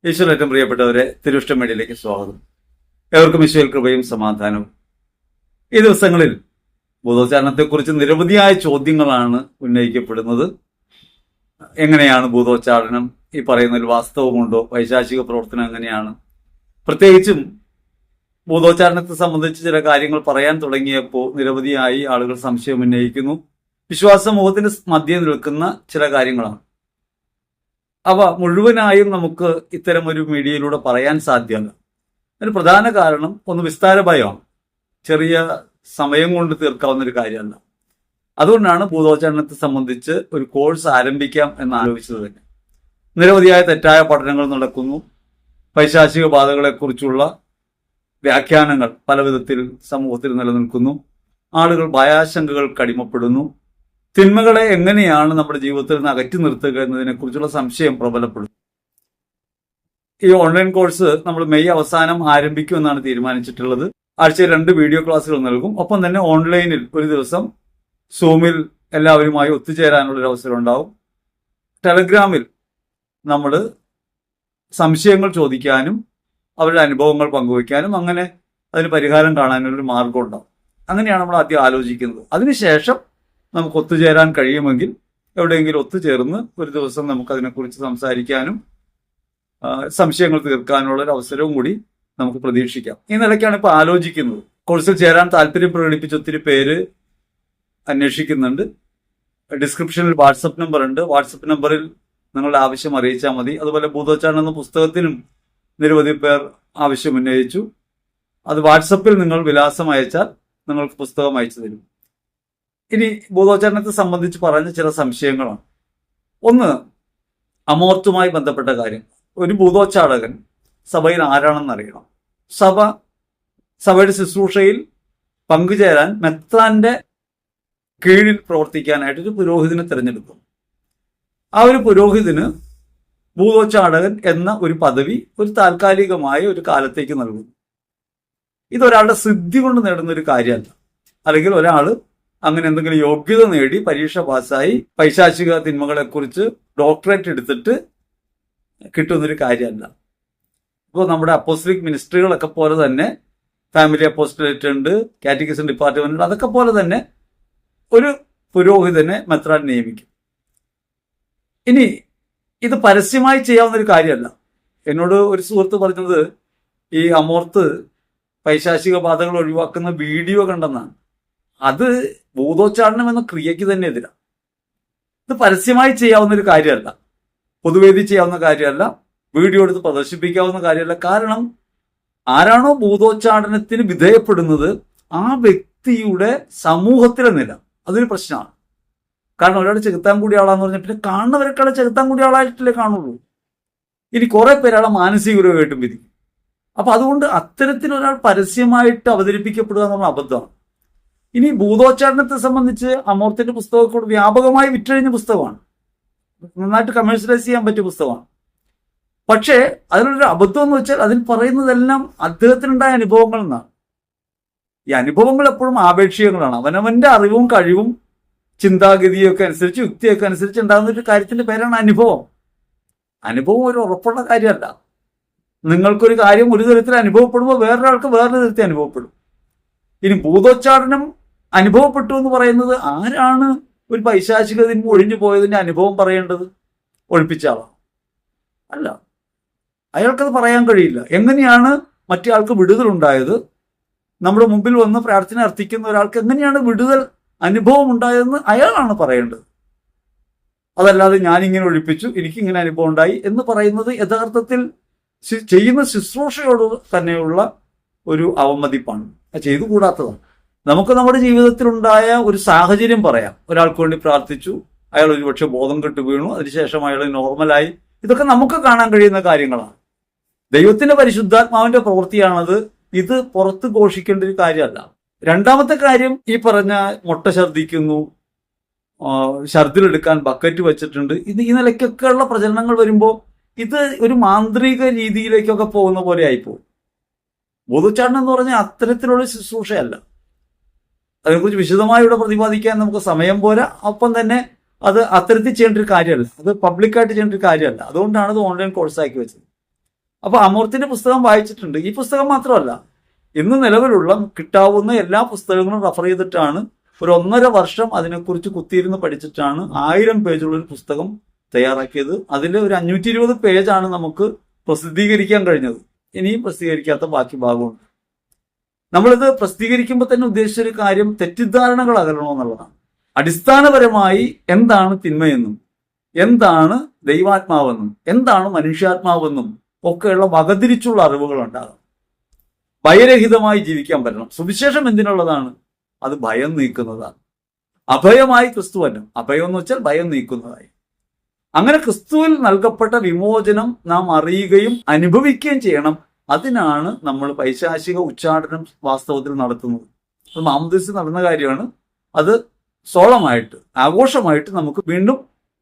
ഈശ്വരൻ ഏറ്റവും പ്രിയപ്പെട്ടവരെ, തിരുവിഷ്ട മീഡിയയിലേക്ക് സ്വാഗതം. ഏവർക്കും ഈശ്വര കൃപയും സമാധാനവും. ഈ ദിവസങ്ങളിൽ ഭൂതോച്ചാരണത്തെക്കുറിച്ച് നിരവധിയായ ചോദ്യങ്ങളാണ് ഉന്നയിക്കപ്പെടുന്നത്. എങ്ങനെയാണ് ഭൂതോച്ചാരണം? ഈ പറയുന്നതിൽ വാസ്തവമുണ്ടോ? പൈശാചിക പ്രവർത്തനം എങ്ങനെയാണ്? പ്രത്യേകിച്ചും ഭൂതോച്ചാരണത്തെ സംബന്ധിച്ച് ചില കാര്യങ്ങൾ പറയാൻ തുടങ്ങിയപ്പോൾ നിരവധിയായി ആളുകൾ സംശയം ഉന്നയിക്കുന്നു. വിശ്വാസ സമൂഹത്തിന്റെ മധ്യേ നിൽക്കുന്ന ചില കാര്യങ്ങളാണ്. അവ മുഴുവനായും നമുക്ക് ഇത്തരം ഒരു മീഡിയയിലൂടെ പറയാൻ സാധ്യമല്ല. അതിന് പ്രധാന കാരണം ഒന്ന് വിസ്താര ഭയമാണ്. ചെറിയ സമയം കൊണ്ട് തീർക്കാവുന്ന ഒരു കാര്യമല്ല. അതുകൊണ്ടാണ് ഭൂതോച്ചാരണത്തെ സംബന്ധിച്ച് ഒരു കോഴ്സ് ആരംഭിക്കാം എന്ന് ആലോചിച്ചത് തന്നെ. നിരവധിയായ തെറ്റായ പഠനങ്ങൾ നടക്കുന്നു. പൈശാചിക ബാധകളെക്കുറിച്ചുള്ള വ്യാഖ്യാനങ്ങൾ പല വിധത്തിൽ സമൂഹത്തിൽ നിലനിൽക്കുന്നു. ആളുകൾ ഭയാശങ്കകൾക്ക് അടിമപ്പെടുന്നു. തിന്മകളെ എങ്ങനെയാണ് നമ്മുടെ ജീവിതത്തിൽ നിന്ന് അകറ്റി നിർത്തുക എന്നതിനെക്കുറിച്ചുള്ള സംശയം പ്രബലപ്പെടുന്നു. ഈ ഓൺലൈൻ കോഴ്സ് നമ്മൾ മെയ് അവസാനം ആരംഭിക്കുമെന്നാണ് തീരുമാനിച്ചിട്ടുള്ളത്. ആഴ്ചയിൽ 2 വീഡിയോ ക്ലാസ്സുകൾ നൽകും. ഒപ്പം തന്നെ ഓൺലൈനിൽ ഒരു ദിവസം സൂമിൽ എല്ലാവരുമായി ഒത്തുചേരാനുള്ളൊരു അവസരം ഉണ്ടാവും. ടെലഗ്രാമിൽ നമ്മൾ സംശയങ്ങൾ ചോദിക്കാനും അവരുടെ അനുഭവങ്ങൾ പങ്കുവയ്ക്കാനും അങ്ങനെ അതിന് പരിഹാരം കാണാനുള്ളൊരു മാർഗം ഉണ്ടാവും. അങ്ങനെയാണ് നമ്മൾ ആദ്യം ആലോചിക്കുന്നത്. അതിനുശേഷം നമുക്ക് ഒത്തുചേരാൻ കഴിയുമെങ്കിൽ എവിടെയെങ്കിലും ഒത്തുചേർന്ന് ഒരു ദിവസം നമുക്കതിനെക്കുറിച്ച് സംസാരിക്കാനും സംശയങ്ങൾ തീർക്കാനുള്ള ഒരു അവസരവും കൂടി നമുക്ക് പ്രതീക്ഷിക്കാം. ഈ നിലയ്ക്കാണ് ഇപ്പോൾ ആലോചിക്കുന്നത്. കോഴ്സിൽ ചേരാൻ താല്പര്യം പ്രകടിപ്പിച്ച ഒത്തിരി പേര് അന്വേഷിക്കുന്നുണ്ട്. ഡിസ്ക്രിപ്ഷനിൽ വാട്സപ്പ് നമ്പർ ഉണ്ട്. വാട്സപ്പ് നമ്പറിൽ നിങ്ങളുടെ ആവശ്യം അറിയിച്ചാൽ മതി. അതുപോലെ ഭൂതോച്ചാരണം എന്ന പുസ്തകത്തിനും നിരവധി പേർ ആവശ്യം ഉന്നയിച്ചു. അത് വാട്സപ്പിൽ നിങ്ങൾ വിലാസം അയച്ചാൽ നിങ്ങൾക്ക് പുസ്തകം അയച്ചു തരും. ഇനി ഭൂതോച്ചാരണത്തെ സംബന്ധിച്ച് പറഞ്ഞ ചില സംശയങ്ങളാണ്. ഒന്ന്, അമോർത്തുമായി ബന്ധപ്പെട്ട കാര്യം. ഒരു ഭൂതോച്ചാടകൻ സഭയിൽ ആരാണെന്ന് അറിയണം. സഭയുടെ ശുശ്രൂഷയിൽ പങ്കുചേരാൻ മെത്രാന്റെ കീഴിൽ പ്രവർത്തിക്കാനായിട്ട് ഒരു പുരോഹിതനെ തിരഞ്ഞെടുക്കും. ആ ഒരു പുരോഹിതന് ഭൂതോച്ചാടകൻ എന്ന ഒരു പദവി ഒരു താൽക്കാലികമായ ഒരു കാലത്തേക്ക് നൽകുന്നു. ഇതൊരാളുടെ സിദ്ധി കൊണ്ട് നേടുന്ന ഒരു കാര്യമല്ല. അല്ലെങ്കിൽ ഒരാൾ അങ്ങനെ എന്തെങ്കിലും യോഗ്യത നേടി പരീക്ഷ പാസ്സായി പൈശാചിക തിന്മകളെക്കുറിച്ച് ഡോക്ടറേറ്റ് എടുത്തിട്ട് കിട്ടുന്നൊരു കാര്യമല്ല. ഇപ്പോൾ നമ്മുടെ അപ്പോസ്റ്റലിക് മിനിസ്ട്രികളൊക്കെ പോലെ തന്നെ ഫാമിലി അപ്പോസ്റ്റലേറ്റ് ഉണ്ട്, കാറ്റഗിസം ഡിപ്പാർട്ട്മെന്റ് ഉണ്ട്. അതൊക്കെ പോലെ തന്നെ ഒരു പുരോഹിതനെ മെത്രാൻ നിയമിക്കും. ഇനി ഇത് പരസ്യമായി ചെയ്യാവുന്ന ഒരു കാര്യമല്ല. എന്നോട് ഒരു സുഹൃത്ത് പറഞ്ഞത് ഈ അമോർത്ത് പൈശാചിക ബാധകൾ ഒഴിവാക്കുന്ന വീഡിയോ കണ്ടെന്നാണ്. അത് ഭൂതോച്ചാരണം എന്ന ക്രിയയ്ക്ക് തന്നെ എതിരാണ്. ഇത് പരസ്യമായി ചെയ്യാവുന്ന ഒരു കാര്യമല്ല, പൊതുവേദി ചെയ്യാവുന്ന കാര്യമല്ല, വീഡിയോ എടുത്ത് പ്രദർശിപ്പിക്കാവുന്ന കാര്യമല്ല. കാരണം ആരാണോ ഭൂതോച്ചാടനത്തിന് വിധേയപ്പെടുന്നത് ആ വ്യക്തിയുടെ സമൂഹത്തിലെ നില അതൊരു പ്രശ്നമാണ്. കാരണം ഒരാൾ ചെകുത്താൻ കൂടി ആളാന്ന് പറഞ്ഞാൽ പിന്നെ കാണുന്നവരൊക്കെ ചെകുത്താൻ കൂടി ആളായിട്ടല്ലേ കാണുള്ളൂ. ഇനി കുറെ പേരാളെ മാനസികമായിട്ടും വിധിക്കും. അപ്പൊ അതുകൊണ്ട് അത്തരത്തിലൊരാൾ പരസ്യമായിട്ട് അവതരിപ്പിക്കപ്പെടുക എന്ന് പറഞ്ഞാൽ അബദ്ധമാണ്. ഇനി ഭൂതോച്ചാരണത്തെ സംബന്ധിച്ച് അമോർത്തിന്റെ പുസ്തകത്തോട് വ്യാപകമായി വിറ്റഴിഞ്ഞ പുസ്തകമാണ്. നന്നായിട്ട് കമേഴ്ഷ്യലൈസ് ചെയ്യാൻ പറ്റിയ പുസ്തകമാണ്. പക്ഷേ അതിലൊരു അബദ്ധം എന്ന് വെച്ചാൽ അതിൽ പറയുന്നതെല്ലാം അദ്ദേഹത്തിനുണ്ടായ അനുഭവങ്ങൾ എന്നാണ്. ഈ അനുഭവങ്ങൾ എപ്പോഴും ആപേക്ഷികങ്ങളാണ്. അവനവന്റെ അറിവും കഴിവും ചിന്താഗതിയൊക്കെ അനുസരിച്ച് യുക്തിയൊക്കെ അനുസരിച്ച് ഉണ്ടാകുന്ന ഒരു കാര്യത്തിന്റെ പേരാണ് അനുഭവം. അനുഭവം ഒരു ഉറപ്പുള്ള കാര്യമല്ല. നിങ്ങൾക്കൊരു കാര്യം ഒരു തരത്തിൽ അനുഭവപ്പെടുമ്പോൾ വേറൊരാൾക്ക് വേറൊരു തരത്തിൽ അനുഭവപ്പെടും. ഇനി ഭൂതോച്ചാടനം അനുഭവപ്പെട്ടു എന്ന് പറയുന്നത് ആരാണ് ഒരു പൈശാചിക തിന്മ ഒഴിഞ്ഞു പോയതിന്റെ അനുഭവം പറയേണ്ടത്? ഒഴിപ്പിച്ച ആളാണ്? അല്ല, അയാൾക്കത് പറയാൻ കഴിയില്ല. എങ്ങനെയാണ് മറ്റേ ആൾക്ക് വിടുതൽ ഉണ്ടായത്? നമ്മുടെ മുമ്പിൽ വന്ന് പ്രാർത്ഥന അർത്ഥിക്കുന്ന ഒരാൾക്ക് എങ്ങനെയാണ് വിടുതൽ അനുഭവം ഉണ്ടായതെന്ന് അയാളാണ് പറയേണ്ടത്. അതല്ലാതെ ഞാനിങ്ങനെ ഒഴിപ്പിച്ചു, എനിക്കിങ്ങനെ അനുഭവം ഉണ്ടായി എന്ന് പറയുന്നത് യഥാർത്ഥത്തിൽ ചെയ്യുന്ന ശുശ്രൂഷയോട് തന്നെയുള്ള ഒരു അവമതിപ്പാണ്. അത് ചെയ്തുകൂടാത്തതാണ്. നമുക്ക് നമ്മുടെ ജീവിതത്തിലുണ്ടായ ഒരു സാഹചര്യം പറയാം. ഒരാൾക്ക് വേണ്ടി പ്രാർത്ഥിച്ചു, അയാൾ ഒരുപക്ഷെ ബോധം കെട്ട് വീണു, അതിനുശേഷം അയാൾ നോർമലായി. ഇതൊക്കെ നമുക്ക് കാണാൻ കഴിയുന്ന കാര്യങ്ങളാണ്. ദൈവത്തിന്റെ പരിശുദ്ധാത്മാവിന്റെ പ്രവൃത്തിയാണത്. ഇത് പുറത്ത് ഘോഷിക്കേണ്ട ഒരു കാര്യമല്ല. രണ്ടാമത്തെ കാര്യം, ഈ പറഞ്ഞ മുട്ട ഛർദ്ദിക്കുന്നു, ഛർദിലെടുക്കാൻ ബക്കറ്റ് വെച്ചിട്ടുണ്ട്, ഇത് ഈ നിലയ്ക്കൊക്കെയുള്ള പ്രചരണങ്ങൾ വരുമ്പോൾ ഇത് ഒരു മാന്ത്രിക രീതിയിലേക്കൊക്കെ പോകുന്ന പോലെ ആയിപ്പോകും. ഭൂതോച്ചാരണം എന്ന് പറഞ്ഞാൽ അത്തരത്തിലുള്ള ശുശ്രൂഷയല്ല. അതിനെക്കുറിച്ച് വിശദമായി ഇവിടെ പ്രതിപാദിക്കാൻ നമുക്ക് സമയം പോരാ. ഒപ്പം തന്നെ അത് അത്തരത്തിൽ ചെയ്യേണ്ട ഒരു കാര്യമല്ല, അത് പബ്ലിക്കായിട്ട് ചെയ്യേണ്ട ഒരു കാര്യമല്ല. അതുകൊണ്ടാണ് ഇത് ഓൺലൈൻ കോഴ്സാക്കി വെച്ചത്. അപ്പൊ അമൂർത്തിന്റെ പുസ്തകം വായിച്ചിട്ടുണ്ട്. ഈ പുസ്തകം മാത്രമല്ല, ഇന്ന് നിലവിലുള്ള കിട്ടാവുന്ന എല്ലാ പുസ്തകങ്ങളും റെഫർ ചെയ്തിട്ടാണ് ഒരു 1.5 വർഷം അതിനെക്കുറിച്ച് കുത്തിയിരുന്ന് പഠിച്ചിട്ടാണ് 1000 പേജുള്ള ഒരു പുസ്തകം തയ്യാറാക്കിയത്. അതിൽ ഒരു 520 പേജാണ് നമുക്ക് പ്രസിദ്ധീകരിക്കാൻ കഴിഞ്ഞത്. ഇനിയും പ്രസിദ്ധീകരിക്കാത്ത ബാക്കി ഭാഗമുണ്ട്. നമ്മളിത് പ്രസിദ്ധീകരിക്കുമ്പോൾ തന്നെ ഉദ്ദേശിച്ചൊരു കാര്യം തെറ്റിദ്ധാരണകൾ അകലണമെന്നുള്ളതാണ്. അടിസ്ഥാനപരമായി എന്താണ് തിന്മയെന്നും എന്താണ് ദൈവാത്മാവെന്നും എന്താണ് മനുഷ്യാത്മാവെന്നും ഒക്കെയുള്ള വകതിരിച്ചുള്ള അറിവുകൾ ഉണ്ടാകും. ഭയരഹിതമായി ജീവിക്കാൻ പറ്റണം. സുവിശേഷം എന്തിനുള്ളതാണ്? അത് ഭയം നീക്കുന്നതാണ്. അഭയമായി ക്രിസ്തുവനും, അഭയം എന്ന് വെച്ചാൽ ഭയം നീക്കുന്നതായി. അങ്ങനെ ക്രിസ്തുവിൽ നൽകപ്പെട്ട വിമോചനം നാം അറിയുകയും അനുഭവിക്കുകയും ചെയ്യണം. അതിനാണ് നമ്മൾ പൈശാചിക ഉച്ചാടനം വാസ്തവത്തിൽ നടത്തുന്നത്. അത് മാമോദീസയിൽ നടന്ന കാര്യമാണ്. അത് സോളമായിട്ട് ആഘോഷമായിട്ട് നമുക്ക് വീണ്ടും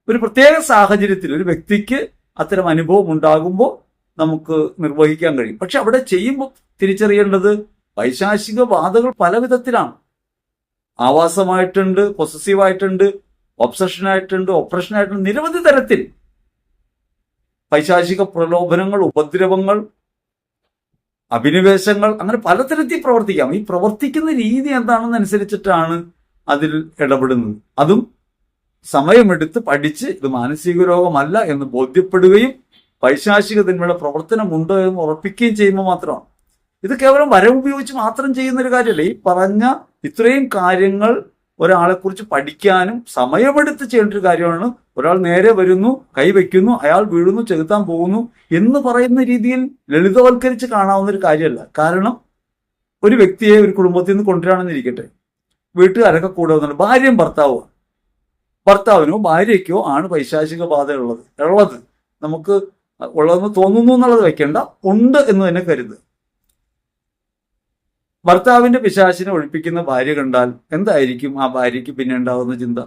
ഒരു പ്രത്യേക സാഹചര്യത്തിൽ ഒരു വ്യക്തിക്ക് അത്തരം അനുഭവം ഉണ്ടാകുമ്പോൾ നമുക്ക് നിർവഹിക്കാൻ കഴിയും. പക്ഷെ അവിടെ ചെയ്യുമ്പോൾ തിരിച്ചറിയേണ്ടത് പൈശാചിക ബാധകൾ പല വിധത്തിലാണ്. ആവാസമായിട്ടുണ്ട്, പൊസസീവായിട്ടുണ്ട്, ഒബ്സഷനായിട്ടുണ്ട്, ഓപ്പറേഷനായിട്ടുണ്ട്, നിരവധി തരത്തിൽ പൈശാചിക പ്രലോഭനങ്ങൾ, ഉപദ്രവങ്ങൾ, അഭിനിവേശങ്ങൾ, അങ്ങനെ പലതരത്തിൽ പ്രവർത്തിക്കാം. ഈ പ്രവർത്തിക്കുന്ന രീതി എന്താണെന്നനുസരിച്ചിട്ടാണ് അതിൽ ഇടപെടുന്നത്. അതും സമയമെടുത്ത് പഠിച്ച് ഇത് മാനസിക രോഗമല്ല എന്ന് ബോധ്യപ്പെടുകയും പൈശാചിക തിന്മയുടെ പ്രവർത്തനമുണ്ട് എന്ന് ഉറപ്പിക്കുകയും ചെയ്യുമ്പോൾ മാത്രമാണ്. ഇത് കേവലം വരം ഉപയോഗിച്ച് മാത്രം ചെയ്യുന്ന ഒരു കാര്യമല്ല. ഈ പറഞ്ഞ ഇത്രയും കാര്യങ്ങൾ ഒരാളെക്കുറിച്ച് പഠിക്കാനും സമയമെടുത്ത് ചെയ്യേണ്ട ഒരു കാര്യമാണ്. ഒരാൾ നേരെ വരുന്നു, കൈവയ്ക്കുന്നു, അയാൾ വീഴുന്നു, ചെലുത്താൻ പോകുന്നു എന്ന് പറയുന്ന രീതിയിൽ ലളിതവൽക്കരിച്ച് കാണാവുന്ന ഒരു കാര്യമല്ല. കാരണം ഒരു വ്യക്തിയെ ഒരു കുടുംബത്തിൽ നിന്ന് കൊണ്ടുവരാണെന്നിരിക്കട്ടെ, വീട്ടുകാരൊക്കെ കൂടെ വന്നിട്ട് ഭാര്യയും ഭർത്താവിനോ ഭാര്യയ്ക്കോ ആണ് പൈശാചിക ബാധ ഉള്ളത്. നമുക്ക് ഉള്ളതെന്ന് തോന്നുന്നു എന്നുള്ളത് വെക്കേണ്ട, ഉണ്ട് എന്ന് തന്നെ കരുതുക. ഭർത്താവിന്റെ പിശാചിനെ ഒഴിപ്പിക്കുന്ന ഭാര്യ കണ്ടാൽ എന്തായിരിക്കും ആ ഭാര്യയ്ക്ക് പിന്നെ ഉണ്ടാകുന്ന ചിന്ത?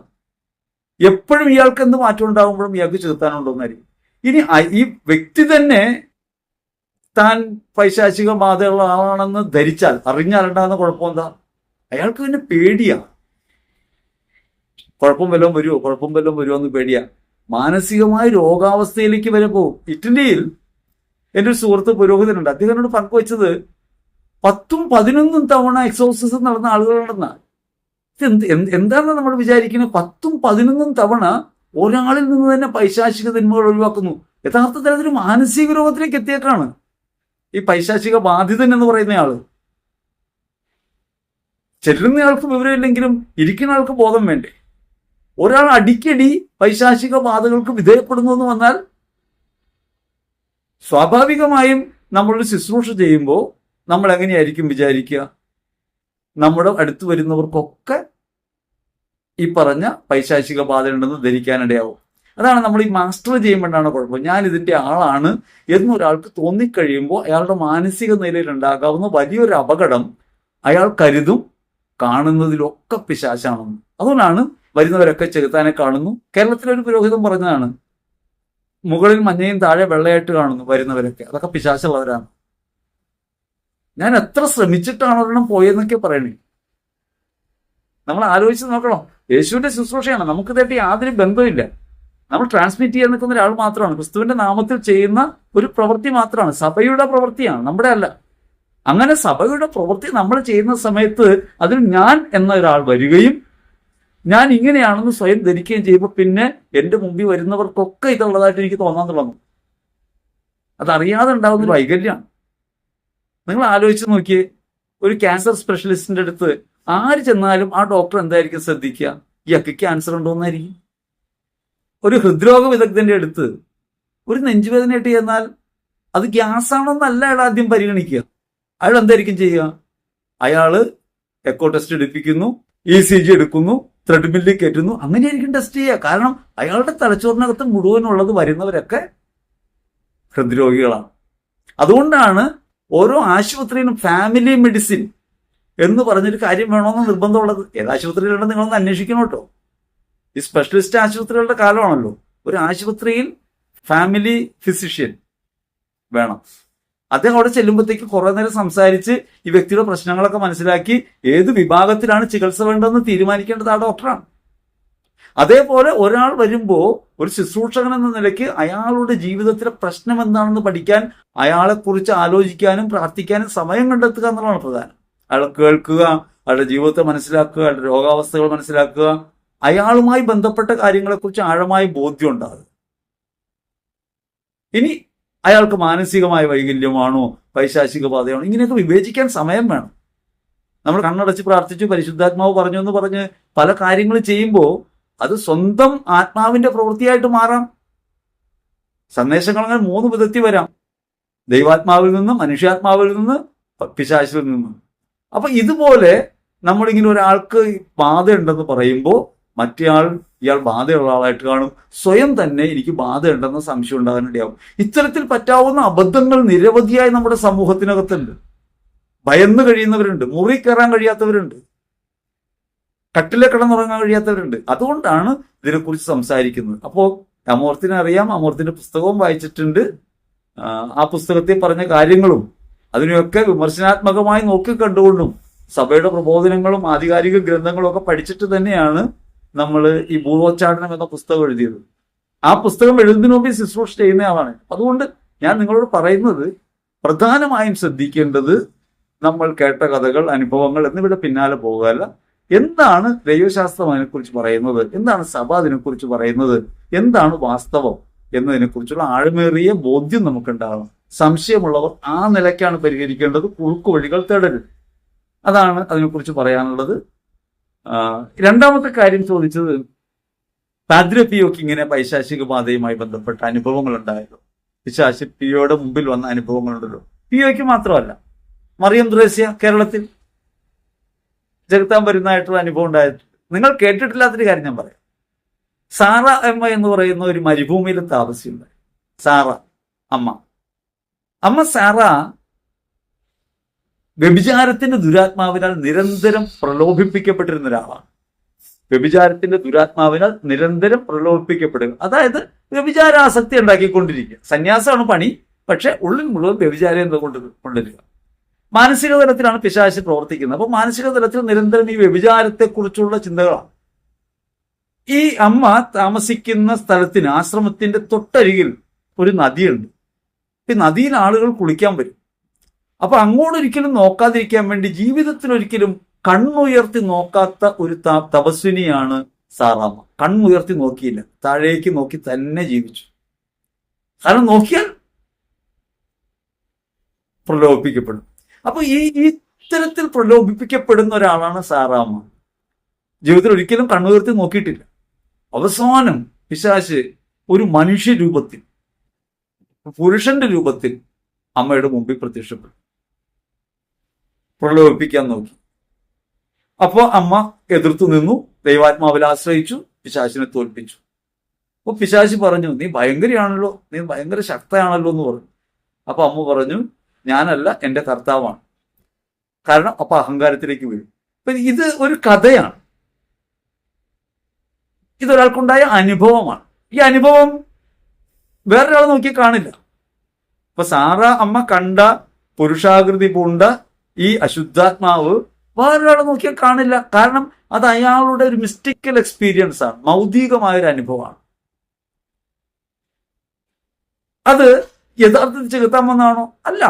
എപ്പോഴും ഇയാൾക്ക് എന്ത് മാറ്റം ഉണ്ടാകുമ്പോഴും ഇയാൾക്ക് ചെലുത്താനുണ്ടോന്നായിരിക്കും. ഇനി ഈ വ്യക്തി തന്നെ താൻ പൈശാചിക ബാധയുള്ള ആളാണെന്ന് ധരിച്ചാൽ, അറിഞ്ഞാൽ ഉണ്ടാകുന്ന കുഴപ്പം എന്താ? അയാൾക്ക് പിന്നെ പേടിയാ. കുഴപ്പം വല്ലതും വരുമോ എന്ന് പേടിയാ. മാനസികമായ രോഗാവസ്ഥയിലേക്ക് വരെ പോകും. ഇറ്റലിയിൽ എൻ്റെ ഒരു സുഹൃത്ത് പുരോഹിതനുണ്ട്. അദ്ദേഹത്തിനോട് പങ്കുവച്ചത് 10ഉം 11ഉം തവണ എക്സോർസിസം നടന്ന ആളുകളുണ്ടെന്നാ. എന്താണെന്ന് നമ്മൾ വിചാരിക്കുന്നത്? 10ഉം 11ഉം തവണ ഒരാളിൽ നിന്ന് തന്നെ പൈശാചിക തിന്മകൾ ഒഴിവാക്കുന്നു. യഥാർത്ഥത്തിൽ അതൊരു മാനസിക രോഗത്തിലേക്ക് എത്തിയേക്കാണ് ഈ പൈശാചിക ബാധിതൻ എന്ന് പറയുന്നയാള്. ചെല്ലുന്നയാൾക്ക് വിവരമില്ലെങ്കിലും ഇരിക്കുന്ന ആൾക്ക് ബോധം വേണ്ടേ? ഒരാൾ അടിക്കടി പൈശാചിക ബാധകൾക്ക് വിധേയപ്പെടുന്നു എന്ന് വന്നാൽ സ്വാഭാവികമായും നമ്മളൊരു ശുശ്രൂഷ ചെയ്യുമ്പോൾ നമ്മൾ എങ്ങനെയായിരിക്കും വിചാരിക്കുക? നമ്മുടെ അടുത്ത് വരുന്നവർക്കൊക്കെ ഈ പറഞ്ഞ പൈശാചിക ബാധ ഉണ്ടെന്ന് ധരിക്കാനിടയാവും. അതാണ് നമ്മൾ ഈ മാസ്റ്റർ ചെയ്യുമ്പോഴാണ് കുഴപ്പം. ഞാൻ ഇതിന്റെ ആളാണ് എന്നൊരാൾക്ക് തോന്നിക്കഴിയുമ്പോൾ അയാളുടെ മാനസിക നിലയിൽ ഉണ്ടാകാവുന്ന വലിയൊരു അപകടം അയാൾ കരുതും കാണുന്നതിലൊക്കെ പിശാചാണെന്ന്. അതുകൊണ്ടാണ് വരുന്നവരൊക്കെ ചെകുത്താനെ കാണുന്നു. കേരളത്തിലൊരു പുരോഹിതൻ പറഞ്ഞതാണ്, മുകളിൽ മഞ്ഞയും താഴെ വെള്ളയായിട്ട് കാണുന്നു വരുന്നവരൊക്കെ, അതൊക്കെ പിശാചുള്ളവരാണ്. ഞാൻ എത്ര ശ്രമിച്ചിട്ടാണ് ഒരെണ്ണം പോയെന്നൊക്കെ പറയണേ. നമ്മൾ ആലോചിച്ച് നോക്കണം. യേശുവിന്റെ ശുശ്രൂഷയാണ്, നമുക്ക് തേട്ടി യാതൊരു ബന്ധമില്ല. നമ്മൾ ട്രാൻസ്മിറ്റ് ചെയ്യാൻ നിൽക്കുന്ന ഒരാൾ മാത്രമാണ്. ക്രിസ്തുവിന്റെ നാമത്തിൽ ചെയ്യുന്ന ഒരു പ്രവൃത്തി മാത്രമാണ്, സഭയുടെ പ്രവൃത്തിയാണ്, നമ്മുടെ അല്ല. അങ്ങനെ സഭയുടെ പ്രവൃത്തി നമ്മൾ ചെയ്യുന്ന സമയത്ത് അതിൽ ഞാൻ എന്ന ഒരാൾ വരികയും ഞാൻ ഇങ്ങനെയാണെന്ന് സ്വയം ധരിക്കുകയും ചെയ്യുമ്പോൾ പിന്നെ എൻ്റെ മുമ്പിൽ വരുന്നവർക്കൊക്കെ ഇതുള്ളതായിട്ട് എനിക്ക് തോന്നാൻ തുടങ്ങും. അതറിയാതെ ഉണ്ടാകുന്ന ഒരു വൈകല്യമാണ്. നിങ്ങൾ ആലോചിച്ച് നോക്കിയേ, ഒരു ക്യാൻസർ സ്പെഷ്യലിസ്റ്റിന്റെ അടുത്ത് ആര് ചെന്നാലും ആ ഡോക്ടർ എന്തായിരിക്കും ശ്രദ്ധിക്കുക? ഇയാൾക്ക് ക്യാൻസർ ഉണ്ടോന്നായിരിക്കും. ഒരു ഹൃദ്രോഗ വിദഗ്ധന്റെ അടുത്ത് ഒരു നെഞ്ചുവേദനയായിട്ട് ചെന്നാൽ അത് ഗ്യാസ് ആണോന്നല്ല അയാൾ ആദ്യം പരിഗണിക്കുക. അയാൾ എന്തായിരിക്കും ചെയ്യുക? അയാള് എക്കോ ടെസ്റ്റ് എടുപ്പിക്കുന്നു, ECG എടുക്കുന്നു, ത്രെഡ്മില്ലിൽ കയറ്റുന്നു. അങ്ങനെയായിരിക്കും ടെസ്റ്റ് ചെയ്യുക. കാരണം അയാളുടെ തലച്ചോറിനകത്ത് മുഴുവനുള്ളത് വരുന്നവരൊക്കെ ഹൃദ്രോഗികളാണ്. അതുകൊണ്ടാണ് ഓരോ ആശുപത്രിയിലും ഫാമിലി മെഡിസിൻ എന്ന് പറഞ്ഞൊരു കാര്യം വേണമെന്ന് നിർബന്ധമുള്ളത്. ഏത് ആശുപത്രിയിലുണ്ടെന്ന് നിങ്ങളൊന്ന് അന്വേഷിക്കണം കേട്ടോ. ഈ സ്പെഷ്യലിസ്റ്റ് ആശുപത്രികളുടെ കാലമാണല്ലോ. ഒരു ആശുപത്രിയിൽ ഫാമിലി ഫിസിഷ്യൻ വേണം. അദ്ദേഹം അവിടെ ചെല്ലുമ്പോഴത്തേക്ക് കുറെ നേരം സംസാരിച്ച് ഈ വ്യക്തിയുടെ പ്രശ്നങ്ങളൊക്കെ മനസ്സിലാക്കി ഏത് വിഭാഗത്തിലാണ് ചികിത്സ വേണ്ടതെന്ന് തീരുമാനിക്കേണ്ടത് ആ ഡോക്ടറാണ്. അതേപോലെ ഒരാൾ വരുമ്പോൾ ഒരു ശുശ്രൂഷകൻ എന്ന നിലയ്ക്ക് അയാളുടെ ജീവിതത്തിലെ പ്രശ്നം എന്താണെന്ന് പഠിക്കാൻ, അയാളെക്കുറിച്ച് ആലോചിക്കാനും പ്രാർത്ഥിക്കാനും സമയം കണ്ടെത്തുക എന്നുള്ളതാണ് പ്രധാനം. അയാളെ കേൾക്കുക, അയാളുടെ ജീവിതത്തെ മനസ്സിലാക്കുക, അയാളുടെ രോഗാവസ്ഥകൾ മനസ്സിലാക്കുക, അയാളുമായി ബന്ധപ്പെട്ട കാര്യങ്ങളെക്കുറിച്ച് ആഴമായ ബോധ്യം ഉണ്ടാകുക. ഇനി അയാൾക്ക് മാനസികമായ വൈകല്യമാണോ, പൈശാചിക ബാധയാണോ, ഇങ്ങനെയൊക്കെ വിവേചിക്കാൻ സമയം വേണം. നമ്മൾ കണ്ണടച്ച് പ്രാർത്ഥിച്ചു, പരിശുദ്ധാത്മാവ് പറഞ്ഞു എന്ന് പറഞ്ഞ് പല കാര്യങ്ങളും ചെയ്യുമ്പോൾ അത് സ്വന്തം ആത്മാവിന്റെ പ്രവൃത്തിയായിട്ട് മാറാം. സന്ദേശങ്ങൾ അങ്ങനെ 3 വിധത്തിൽ വരാം: ദൈവാത്മാവിൽ നിന്നും, മനുഷ്യാത്മാവിൽ നിന്ന്, പിശാചിൽ നിന്നും. അപ്പൊ ഇതുപോലെ നമ്മളിങ്ങനെ ഒരാൾക്ക് ബാധയുണ്ടെന്ന് പറയുമ്പോൾ മറ്റേയാൾ ഇയാൾ ബാധയുള്ള ആളായിട്ട് കാണും. സ്വയം തന്നെ എനിക്ക് ബാധയുണ്ടെന്ന് സംശയം ഉണ്ടാകാനിടയാവും. ഇത്തരത്തിൽ പറ്റാവുന്ന അബദ്ധങ്ങൾ നിരവധിയായി നമ്മുടെ സമൂഹത്തിനകത്തുണ്ട്. ഭയന്ന് കഴിയുന്നവരുണ്ട്, മുറി കയറാൻ കഴിയാത്തവരുണ്ട്, കട്ടിലെ കിടന്നുറങ്ങാൻ കഴിയാത്തവരുണ്ട്. അതുകൊണ്ടാണ് ഇതിനെക്കുറിച്ച് സംസാരിക്കുന്നത്. അപ്പോൾ അമോർത്തിനെ അറിയാം, അമോർത്തിന്റെ പുസ്തകവും വായിച്ചിട്ടുണ്ട്. ആ പുസ്തകത്തിൽ പറഞ്ഞ കാര്യങ്ങളും അതിനെയൊക്കെ വിമർശനാത്മകമായി നോക്കിക്കണ്ടുകൊണ്ടും സഭയുടെ പ്രബോധനങ്ങളും ആധികാരിക ഗ്രന്ഥങ്ങളും ഒക്കെ പഠിച്ചിട്ട് തന്നെയാണ് നമ്മൾ ഈ ഭൂതോച്ചാടനം എന്ന പുസ്തകം എഴുതിയത്. ആ പുസ്തകം എഴുതുന്നതിന് മുമ്പ് ശുശ്രൂഷ ചെയ്യുന്ന ആളാണ്. അതുകൊണ്ട് ഞാൻ നിങ്ങളോട് പറയുന്നത്, പ്രധാനമായും ശ്രദ്ധിക്കേണ്ടത് നമ്മൾ കേട്ട കഥകൾ, അനുഭവങ്ങൾ എന്നിവിടെ പിന്നാലെ പോകുകയല്ല. എന്താണ് ദൈവശാസ്ത്രം അതിനെക്കുറിച്ച് പറയുന്നത്, എന്താണ് സഭ അതിനെക്കുറിച്ച് പറയുന്നത്, എന്താണ് വാസ്തവം എന്നതിനെക്കുറിച്ചുള്ള ആഴമേറിയ ബോധ്യം നമുക്കുണ്ടാകണം. സംശയമുള്ളവർ ആ നിലയ്ക്കാണ് പരിഹരിക്കേണ്ടത്, കുറുക്കു വഴികൾ തേടരുത്. അതാണ് അതിനെക്കുറിച്ച് പറയാനുള്ളത്. രണ്ടാമത്തെ കാര്യം ചോദിച്ചത്, പാദ്രി പിയോക്ക് ഇങ്ങനെ പൈശാചിക ബാധയുമായി ബന്ധപ്പെട്ട അനുഭവങ്ങൾ ഉണ്ടായല്ലോ, പിശാച് പിയോയുടെ മുമ്പിൽ വന്ന അനുഭവങ്ങളുണ്ടല്ലോ. പിയോയ്ക്ക് മാത്രമല്ല, മറിയം ത്രേസ്യ കേരളത്തിൽ ജഗത്താൻ വരുന്നതായിട്ടുള്ള അനുഭവം ഉണ്ടായിട്ടുണ്ട്. നിങ്ങൾ കേട്ടിട്ടില്ലാത്തൊരു കാര്യം ഞാൻ പറയാം. സാറ അമ്മ എന്ന് പറയുന്ന ഒരു മരുഭൂമിയിൽ താമസിയുണ്ടായി. സാറ അമ്മ സാറ വ്യഭിചാരത്തിന്റെ ദുരാത്മാവിനാൽ നിരന്തരം പ്രലോഭിപ്പിക്കപ്പെട്ടിരുന്ന ഒരാളാണ്. വ്യഭിചാരത്തിന്റെ ദുരാത്മാവിനാൽ നിരന്തരം പ്രലോഭിപ്പിക്കപ്പെടുക, അതായത് വ്യഭിചാരാസക്തി ഉണ്ടാക്കിക്കൊണ്ടിരിക്കുക. സന്യാസമാണ് പണി, പക്ഷെ ഉള്ളിൽ മുഴുവൻ വ്യഭിചാരം കൊണ്ടുവരിക. മാനസിക തലത്തിലാണ് പിശാച് പ്രവർത്തിക്കുന്നത്. അപ്പൊ മാനസിക തലത്തിൽ നിരന്തരം ഈ വ്യഭിചാരത്തെക്കുറിച്ചുള്ള ചിന്തകളാണ്. ഈ അമ്മ താമസിക്കുന്ന സ്ഥലത്തിന്, ആശ്രമത്തിന്റെ തൊട്ടരികിൽ ഒരു നദിയുണ്ട്. ഈ നദിയിൽ ആളുകൾ കുളിക്കാൻ വരും. അപ്പൊ അങ്ങോട്ടൊരിക്കലും നോക്കാതിരിക്കാൻ വേണ്ടി ജീവിതത്തിൽ ഒരിക്കലും കണ്ണുയർത്തി നോക്കാത്ത ഒരു തപസ്വിനിയാണ് സാറാമ്മ. കണ്ണുയർത്തി നോക്കിയില്ല, താഴേക്ക് നോക്കി തന്നെ ജീവിച്ചു. കാരണം നോക്കിയാൽ പ്രലോഭിപ്പിക്കപ്പെടും. അപ്പൊ ഈ ഇത്തരത്തിൽ പ്രലോഭിപ്പിക്കപ്പെടുന്ന ഒരാളാണ് സാറാമ്മ. ജീവിതത്തിൽ ഒരിക്കലും കണ്ണുയർത്തി നോക്കിയിട്ടില്ല. അവസാനം പിശാച് ഒരു മനുഷ്യ രൂപത്തിൽ, പുരുഷന്റെ രൂപത്തിൽ അമ്മയുടെ മുമ്പിൽ പ്രത്യക്ഷപ്പെട്ടു, പ്രലോഭിപ്പിക്കാൻ നോക്കി. അപ്പോൾ അമ്മ എതിർത്തു നിന്നു, ദൈവാത്മാവിൽ ആശ്രയിച്ചു, പിശാചിനെ തോൽപ്പിച്ചു. അപ്പൊ പിശാച് പറഞ്ഞു, നീ ഭയങ്കരയാണല്ലോ, നീ ഭയങ്കര ശക്തയാണല്ലോ എന്ന് പറഞ്ഞു. അപ്പൊ അമ്മ പറഞ്ഞു, ഞാനല്ല, എൻ്റെ കർത്താവാണ്. കാരണം അപ്പൊ അഹങ്കാരത്തിലേക്ക് വീഴും. അപ്പൊ ഇത് ഒരു കഥയാണ്, ഇതൊരാൾക്കുണ്ടായ അനുഭവമാണ്. ഈ അനുഭവം വേറൊരാൾ നോക്കി കാണില്ല. അപ്പൊ സാറ അമ്മ കണ്ട പുരുഷാകൃതി പൂണ്ട ഈ അശുദ്ധാത്മാവ് വേറൊരാൾ നോക്കിയാൽ കാണില്ല. കാരണം അത് അയാളുടെ ഒരു മിസ്റ്റിക്കൽ എക്സ്പീരിയൻസ് ആണ്, മൗതികമായ ഒരു അനുഭവമാണ്. അത് യഥാർത്ഥത്തിൽ ചെലുത്താമെന്നാണോ? അല്ല.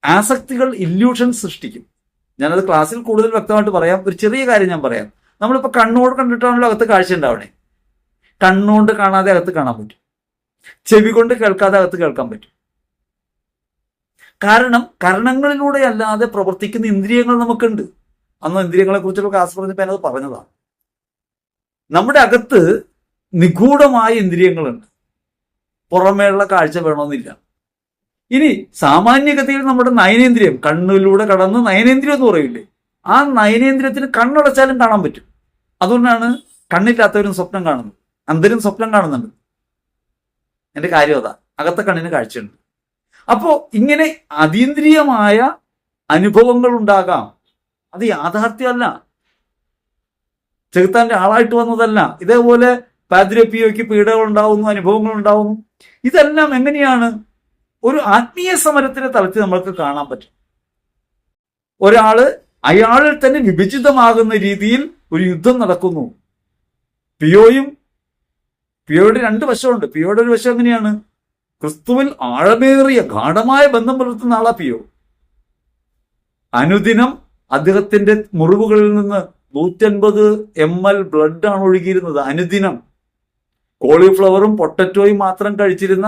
ആസക്തികൾ ഇല്യൂഷൻ സൃഷ്ടിക്കും. ഞാനത് ക്ലാസ്സിൽ കൂടുതൽ വ്യക്തമായിട്ട് പറയാം. ഒരു ചെറിയ കാര്യം ഞാൻ പറയാം. നമ്മളിപ്പോ കണ്ണോട് കണ്ടിട്ടാണല്ലോ അകത്ത് കാഴ്ച ഉണ്ടാവണേ. കണ്ണുകൊണ്ട് കാണാതെ അകത്ത് കാണാൻ പറ്റും, ചെവി കൊണ്ട് കേൾക്കാതെ അകത്ത് കേൾക്കാൻ പറ്റും. കാരണം കരണങ്ങളിലൂടെ അല്ലാതെ പ്രവർത്തിക്കുന്ന ഇന്ദ്രിയങ്ങൾ നമുക്കുണ്ട്. അന്ന് ഇന്ദ്രിയങ്ങളെ കുറിച്ചുള്ള ക്ലാസ് പറഞ്ഞപ്പോൾ ഞാനത് പറഞ്ഞതാണ്. നമ്മുടെ അകത്ത് നിഗൂഢമായ ഇന്ദ്രിയങ്ങളുണ്ട്, പുറമേയുള്ള കാഴ്ച വേണമെന്നില്ല. ഇനി സാമാന്യഗതിയിൽ നമ്മുടെ നയനേന്ദ്രിയം, കണ്ണിലൂടെ കടന്ന് നയനേന്ദ്രിയം എന്ന് പറയില്ലേ, ആ നയനേന്ദ്രിയത്തിന് കണ്ണടച്ചാലും കാണാൻ പറ്റും. അതുകൊണ്ടാണ് കണ്ണില്ലാത്തവരും സ്വപ്നം കാണുന്നത്, അന്ധരും സ്വപ്നം കാണുന്നുണ്ട്. എന്റെ കാര്യം അതാ, അകത്തെ കണ്ണിന് കാഴ്ചയുണ്ട്. അപ്പോ ഇങ്ങനെ അതീന്ദ്രിയമായ അനുഭവങ്ങൾ ഉണ്ടാകാം. അത് യാഥാർത്ഥ്യമല്ല, ചെകുത്താന്റെ ആളായിട്ട് വന്നതല്ല. ഇതേപോലെ പാദ്രി പിയോയ്ക്ക് പീഡകൾ ഉണ്ടാവുന്നു, അനുഭവങ്ങൾ ഉണ്ടാവുന്നു. ഇതെല്ലാം എങ്ങനെയാണ്? ഒരു ആത്മീയ സമരത്തിന്റെ തലത്തിൽ നമ്മൾക്ക് കാണാൻ പറ്റും. ഒരാള് അയാളിൽ തന്നെ വിഭജിതമാകുന്ന രീതിയിൽ ഒരു യുദ്ധം നടക്കുന്നു. പിയോയുടെ രണ്ട് വശമുണ്ട്. പിയോയുടെ ഒരു വശം എങ്ങനെയാണ്? ക്രിസ്തുവിൽ ആഴമേറിയ ഗാഠമായ ബന്ധം പുലർത്തുന്ന ആളാ പിയോ. അനുദിനം അദ്ദേഹത്തിന്റെ മുറിവുകളിൽ നിന്ന് 150 ml ബ്ലഡാണ് ഒഴുകിയിരുന്നത്. അനുദിനം കോളിഫ്ലവറും പൊട്ടറ്റോയും മാത്രം കഴിച്ചിരുന്ന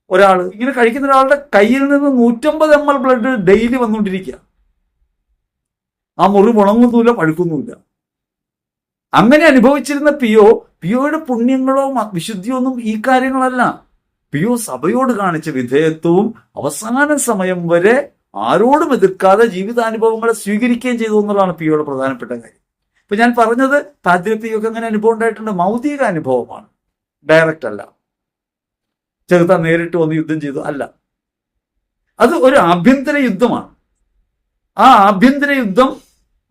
ഒരാള്, ഇങ്ങനെ കഴിക്കുന്ന ഒരാളുടെ കയ്യിൽ നിന്ന് 150 ml ബ്ലഡ് ഡെയിലി വന്നുകൊണ്ടിരിക്കുക. ആ മുറിവ് ഉണങ്ങുന്നില്ല, പഴുക്കുന്നുമില്ല. അങ്ങനെ അനുഭവിച്ചിരുന്ന പിയോയുടെ പുണ്യങ്ങളോ വിശുദ്ധിയോ ഒന്നും ഈ കാര്യങ്ങളല്ല. പിയോ സഭയോട് കാണിച്ച വിധേയത്വവും അവസാന സമയം വരെ ആരോടും എതിർക്കാതെ ജീവിതാനുഭവങ്ങളെ സ്വീകരിക്കുകയും ചെയ്തു എന്നുള്ളതാണ് പിയോയുടെ പ്രധാനപ്പെട്ട കാര്യം. ഇപ്പൊ ഞാൻ പറഞ്ഞത് പാദ്രി പിയോക്ക് അങ്ങനെ അനുഭവം ഉണ്ടായിട്ടുണ്ട്. മൗതിക അനുഭവമാണ്, ഡയറക്റ്റ് അല്ല. ചെറുത്താൻ നേരിട്ട് വന്ന് യുദ്ധം ചെയ്തു അല്ല. അത് ഒരു ആഭ്യന്തര യുദ്ധമാണ്. ആ ആഭ്യന്തര യുദ്ധം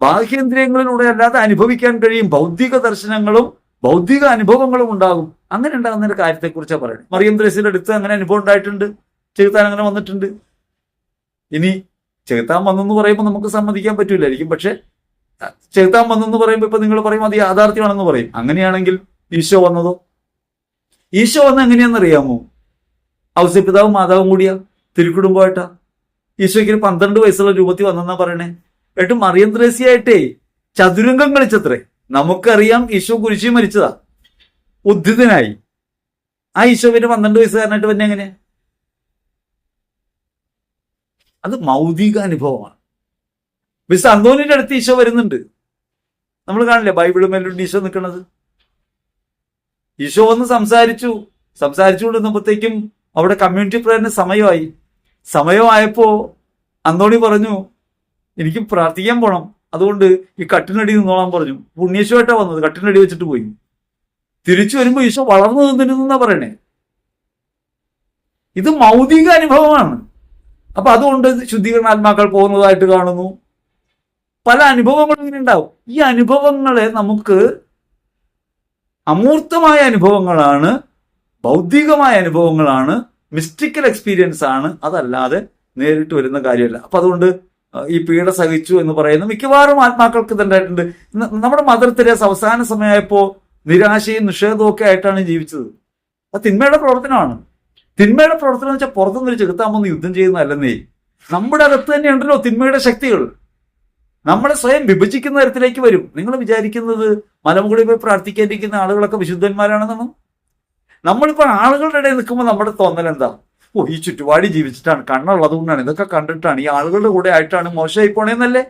ബാഹ്യേന്ദ്രിയങ്ങളിലൂടെ അല്ലാതെ അനുഭവിക്കാൻ കഴിയും. ഭൗതിക ദർശനങ്ങളും ഭൗതിക അനുഭവങ്ങളും ഉണ്ടാകും. അങ്ങനെ ഉണ്ടാകുന്ന ഒരു കാര്യത്തെക്കുറിച്ചാണ് പറയുന്നത്. മറിയം ത്രേസ്യയുടെ അടുത്ത് അങ്ങനെ അനുഭവം ഉണ്ടായിട്ടുണ്ട്. ചെകുത്താൻ അങ്ങനെ വന്നിട്ടുണ്ട്. ഇനി ചെകുത്താൻ വന്നെന്ന് പറയുമ്പോൾ നമുക്ക് സമ്മതിക്കാൻ പറ്റൂലായിരിക്കും. പക്ഷെ ചെകുത്താൻ വന്നെന്ന് പറയുമ്പോൾ ഇപ്പൊ നിങ്ങൾ പറയും അത് യാഥാർത്ഥ്യമാണെന്ന് പറയും. അങ്ങനെയാണെങ്കിൽ ഈശോ വന്നതോ? ഈശോ വന്ന എങ്ങനെയാണെന്നറിയാമോ? ഔസേപ്പിതാവും മാതാവും കൂടിയാ, തിരുക്കുടുംബമായിട്ടാ. ഈശോയ്ക്ക് 12 വയസ്സുള്ള രൂപത്തിൽ വന്നെന്നാ പറയണേ. എന്നിട്ട് മറിയം ത്രേസ്യയായിട്ടേ ചതുരംഗം കളിച്ചത്രേ. നമുക്കറിയാം ഈശോ കുരിശിൽ മരിച്ചതാ, ഉദ്ധിതനായി. ആ ഈശോ പിന്നെ 12 വയസ്സുകാരനായിട്ട് പിന്നെ എങ്ങനെ? അത് മൗതിക അനുഭവമാണ്. മിസ് അന്തോണിന്റെ അടുത്ത് ഈശോ വരുന്നുണ്ട്. നമ്മൾ കാണില്ലേ ബൈബിള് മേലുണ്ട് ഈശോ നിൽക്കുന്നത്. ഈശോ വന്ന് സംസാരിച്ചുകൊണ്ടിരുന്നപ്പോഴത്തേക്കും അവിടെ കമ്മ്യൂണിറ്റി പ്രയറിന് സമയമായപ്പോ അന്തോണി പറഞ്ഞു, എനിക്ക് പ്രാർത്ഥിക്കാൻ പോണം, അതുകൊണ്ട് ഈ കട്ടിനടി നിന്നോളാൻ പറഞ്ഞു. പുണ്യേശുമായിട്ടാ വന്നത്, കട്ടിനടി വെച്ചിട്ട് പോയി. തിരിച്ചു വരുമ്പോ ഈശോ വളർന്നു നിന്നിരുന്നാ പറയണേ. ഇത് മൗതിക അനുഭവമാണ്. അപ്പൊ അതുകൊണ്ട് ശുദ്ധീകരണാത്മാക്കൾ പോകുന്നതായിട്ട് കാണുന്നു. പല അനുഭവങ്ങളും ഇങ്ങനെ ഉണ്ടാവും. ഈ അനുഭവങ്ങളെ നമുക്ക് അമൂർത്തമായ അനുഭവങ്ങളാണ്, ഭൗതികമായ അനുഭവങ്ങളാണ്, മിസ്റ്റിക്കൽ എക്സ്പീരിയൻസ് ആണ്. അതല്ലാതെ നേരിട്ട് വരുന്ന കാര്യമല്ല. അപ്പൊ അതുകൊണ്ട് ഈ പീഡ സഹിച്ചു എന്ന് പറയുന്ന മിക്കവാറും ആത്മാക്കൾക്ക് ഇതുണ്ടായിട്ടുണ്ട്. നമ്മുടെ മദർ തെരേസ അവസാന സമയമായപ്പോ നിരാശയും നിഷേധവും ഒക്കെ ആയിട്ടാണ് ജീവിച്ചത്. അത് തിന്മയുടെ പ്രവർത്തനമാണ്. തിന്മയുടെ പ്രവർത്തനം എന്ന് വെച്ചാൽ പുറത്തുനിന്ന് ചെകുത്താൻ വന്ന് യുദ്ധം ചെയ്യുന്നതല്ലെന്നേ. നമ്മുടെ അകത്ത് തന്നെ ഉണ്ടല്ലോ തിന്മയുടെ ശക്തികൾ. നമ്മളെ സ്വയം വിഭജിക്കുന്ന തരത്തിലേക്ക് വരും. നിങ്ങൾ വിചാരിക്കുന്നത് മലമുകളിൽ പോയി പ്രാർത്ഥിക്കാതിരിക്കുന്ന ആളുകളൊക്കെ വിശുദ്ധന്മാരാണെന്നാണ്? നമ്മളിപ്പോൾ ആളുകളുടെ ഇടയിൽ നിൽക്കുമ്പോൾ നമ്മുടെ തോന്നൽ എന്താ? ഈ ചുറ്റുപാടി ജീവിച്ചിട്ടാണ്, കണ്ണുള്ളത് കൊണ്ടാണ്, ഇതൊക്കെ കണ്ടിട്ടാണ്, ഈ ആളുകളുടെ കൂടെ ആയിട്ടാണ് മോശമായി പോണേന്നല്ലേ.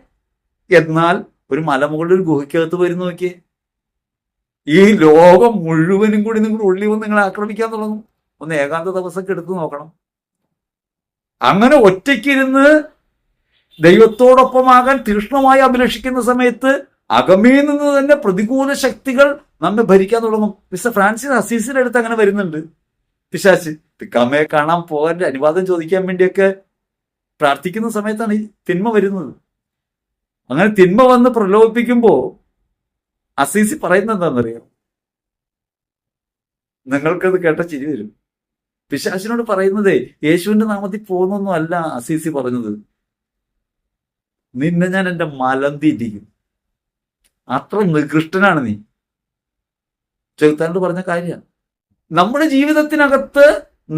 എന്നാൽ ഒരു മലമുകളിൽ ഒരു ഗുഹയ്ക്കകത്ത് വരുന്ന നോക്കിയേ, ഈ ലോകം മുഴുവനും കൂടി നിങ്ങളുടെ ഉള്ളിൽ വന്ന് നിങ്ങളെ ആക്രമിക്കാൻ തുടങ്ങും. ഒന്ന് ഏകാന്ത ദിവസമൊക്കെ എടുത്തു നോക്കണം. അങ്ങനെ ഒറ്റയ്ക്കിരുന്ന് ദൈവത്തോടൊപ്പമാകാൻ തീക്ഷ്ണമായി അഭിലഷിക്കുന്ന സമയത്ത് അകമേ നിന്ന് തന്നെ പ്രതികൂല ശക്തികൾ നമ്മെ ഭരിക്കാൻ തുടങ്ങും. മിസ്റ്റർ ഫ്രാൻസിസ് അസീസിന്റെ അടുത്ത് അങ്ങനെ വരുന്നുണ്ട് പിശാച്. തിക്കാമ്മയെ കാണാൻ പോകാൻ അനുവാദം ചോദിക്കാൻ വേണ്ടിയൊക്കെ പ്രാർത്ഥിക്കുന്ന സമയത്താണ് ഈ തിന്മ വരുന്നത്. അങ്ങനെ തിന്മ വന്ന് പ്രലോഭിപ്പിക്കുമ്പോ അസീസി പറയുന്നത് എന്താണെന്നറിയാം? നിങ്ങൾക്കത് കേട്ട ചിരി വരും. പിശാചിനോട് പറയുന്നതേ യേശുവിന്റെ നാമത്തിൽ പോകുന്നൊന്നും അല്ല അസീസി പറഞ്ഞത്. നിന്നെ ഞാൻ എന്റെ മലന്തിരിക്കും, അത്ര നികൃഷ്ടനാണ് നീ. ചെകുത്താനോട് പറഞ്ഞ കാര്യമാണ്. നമ്മുടെ ജീവിതത്തിനകത്ത്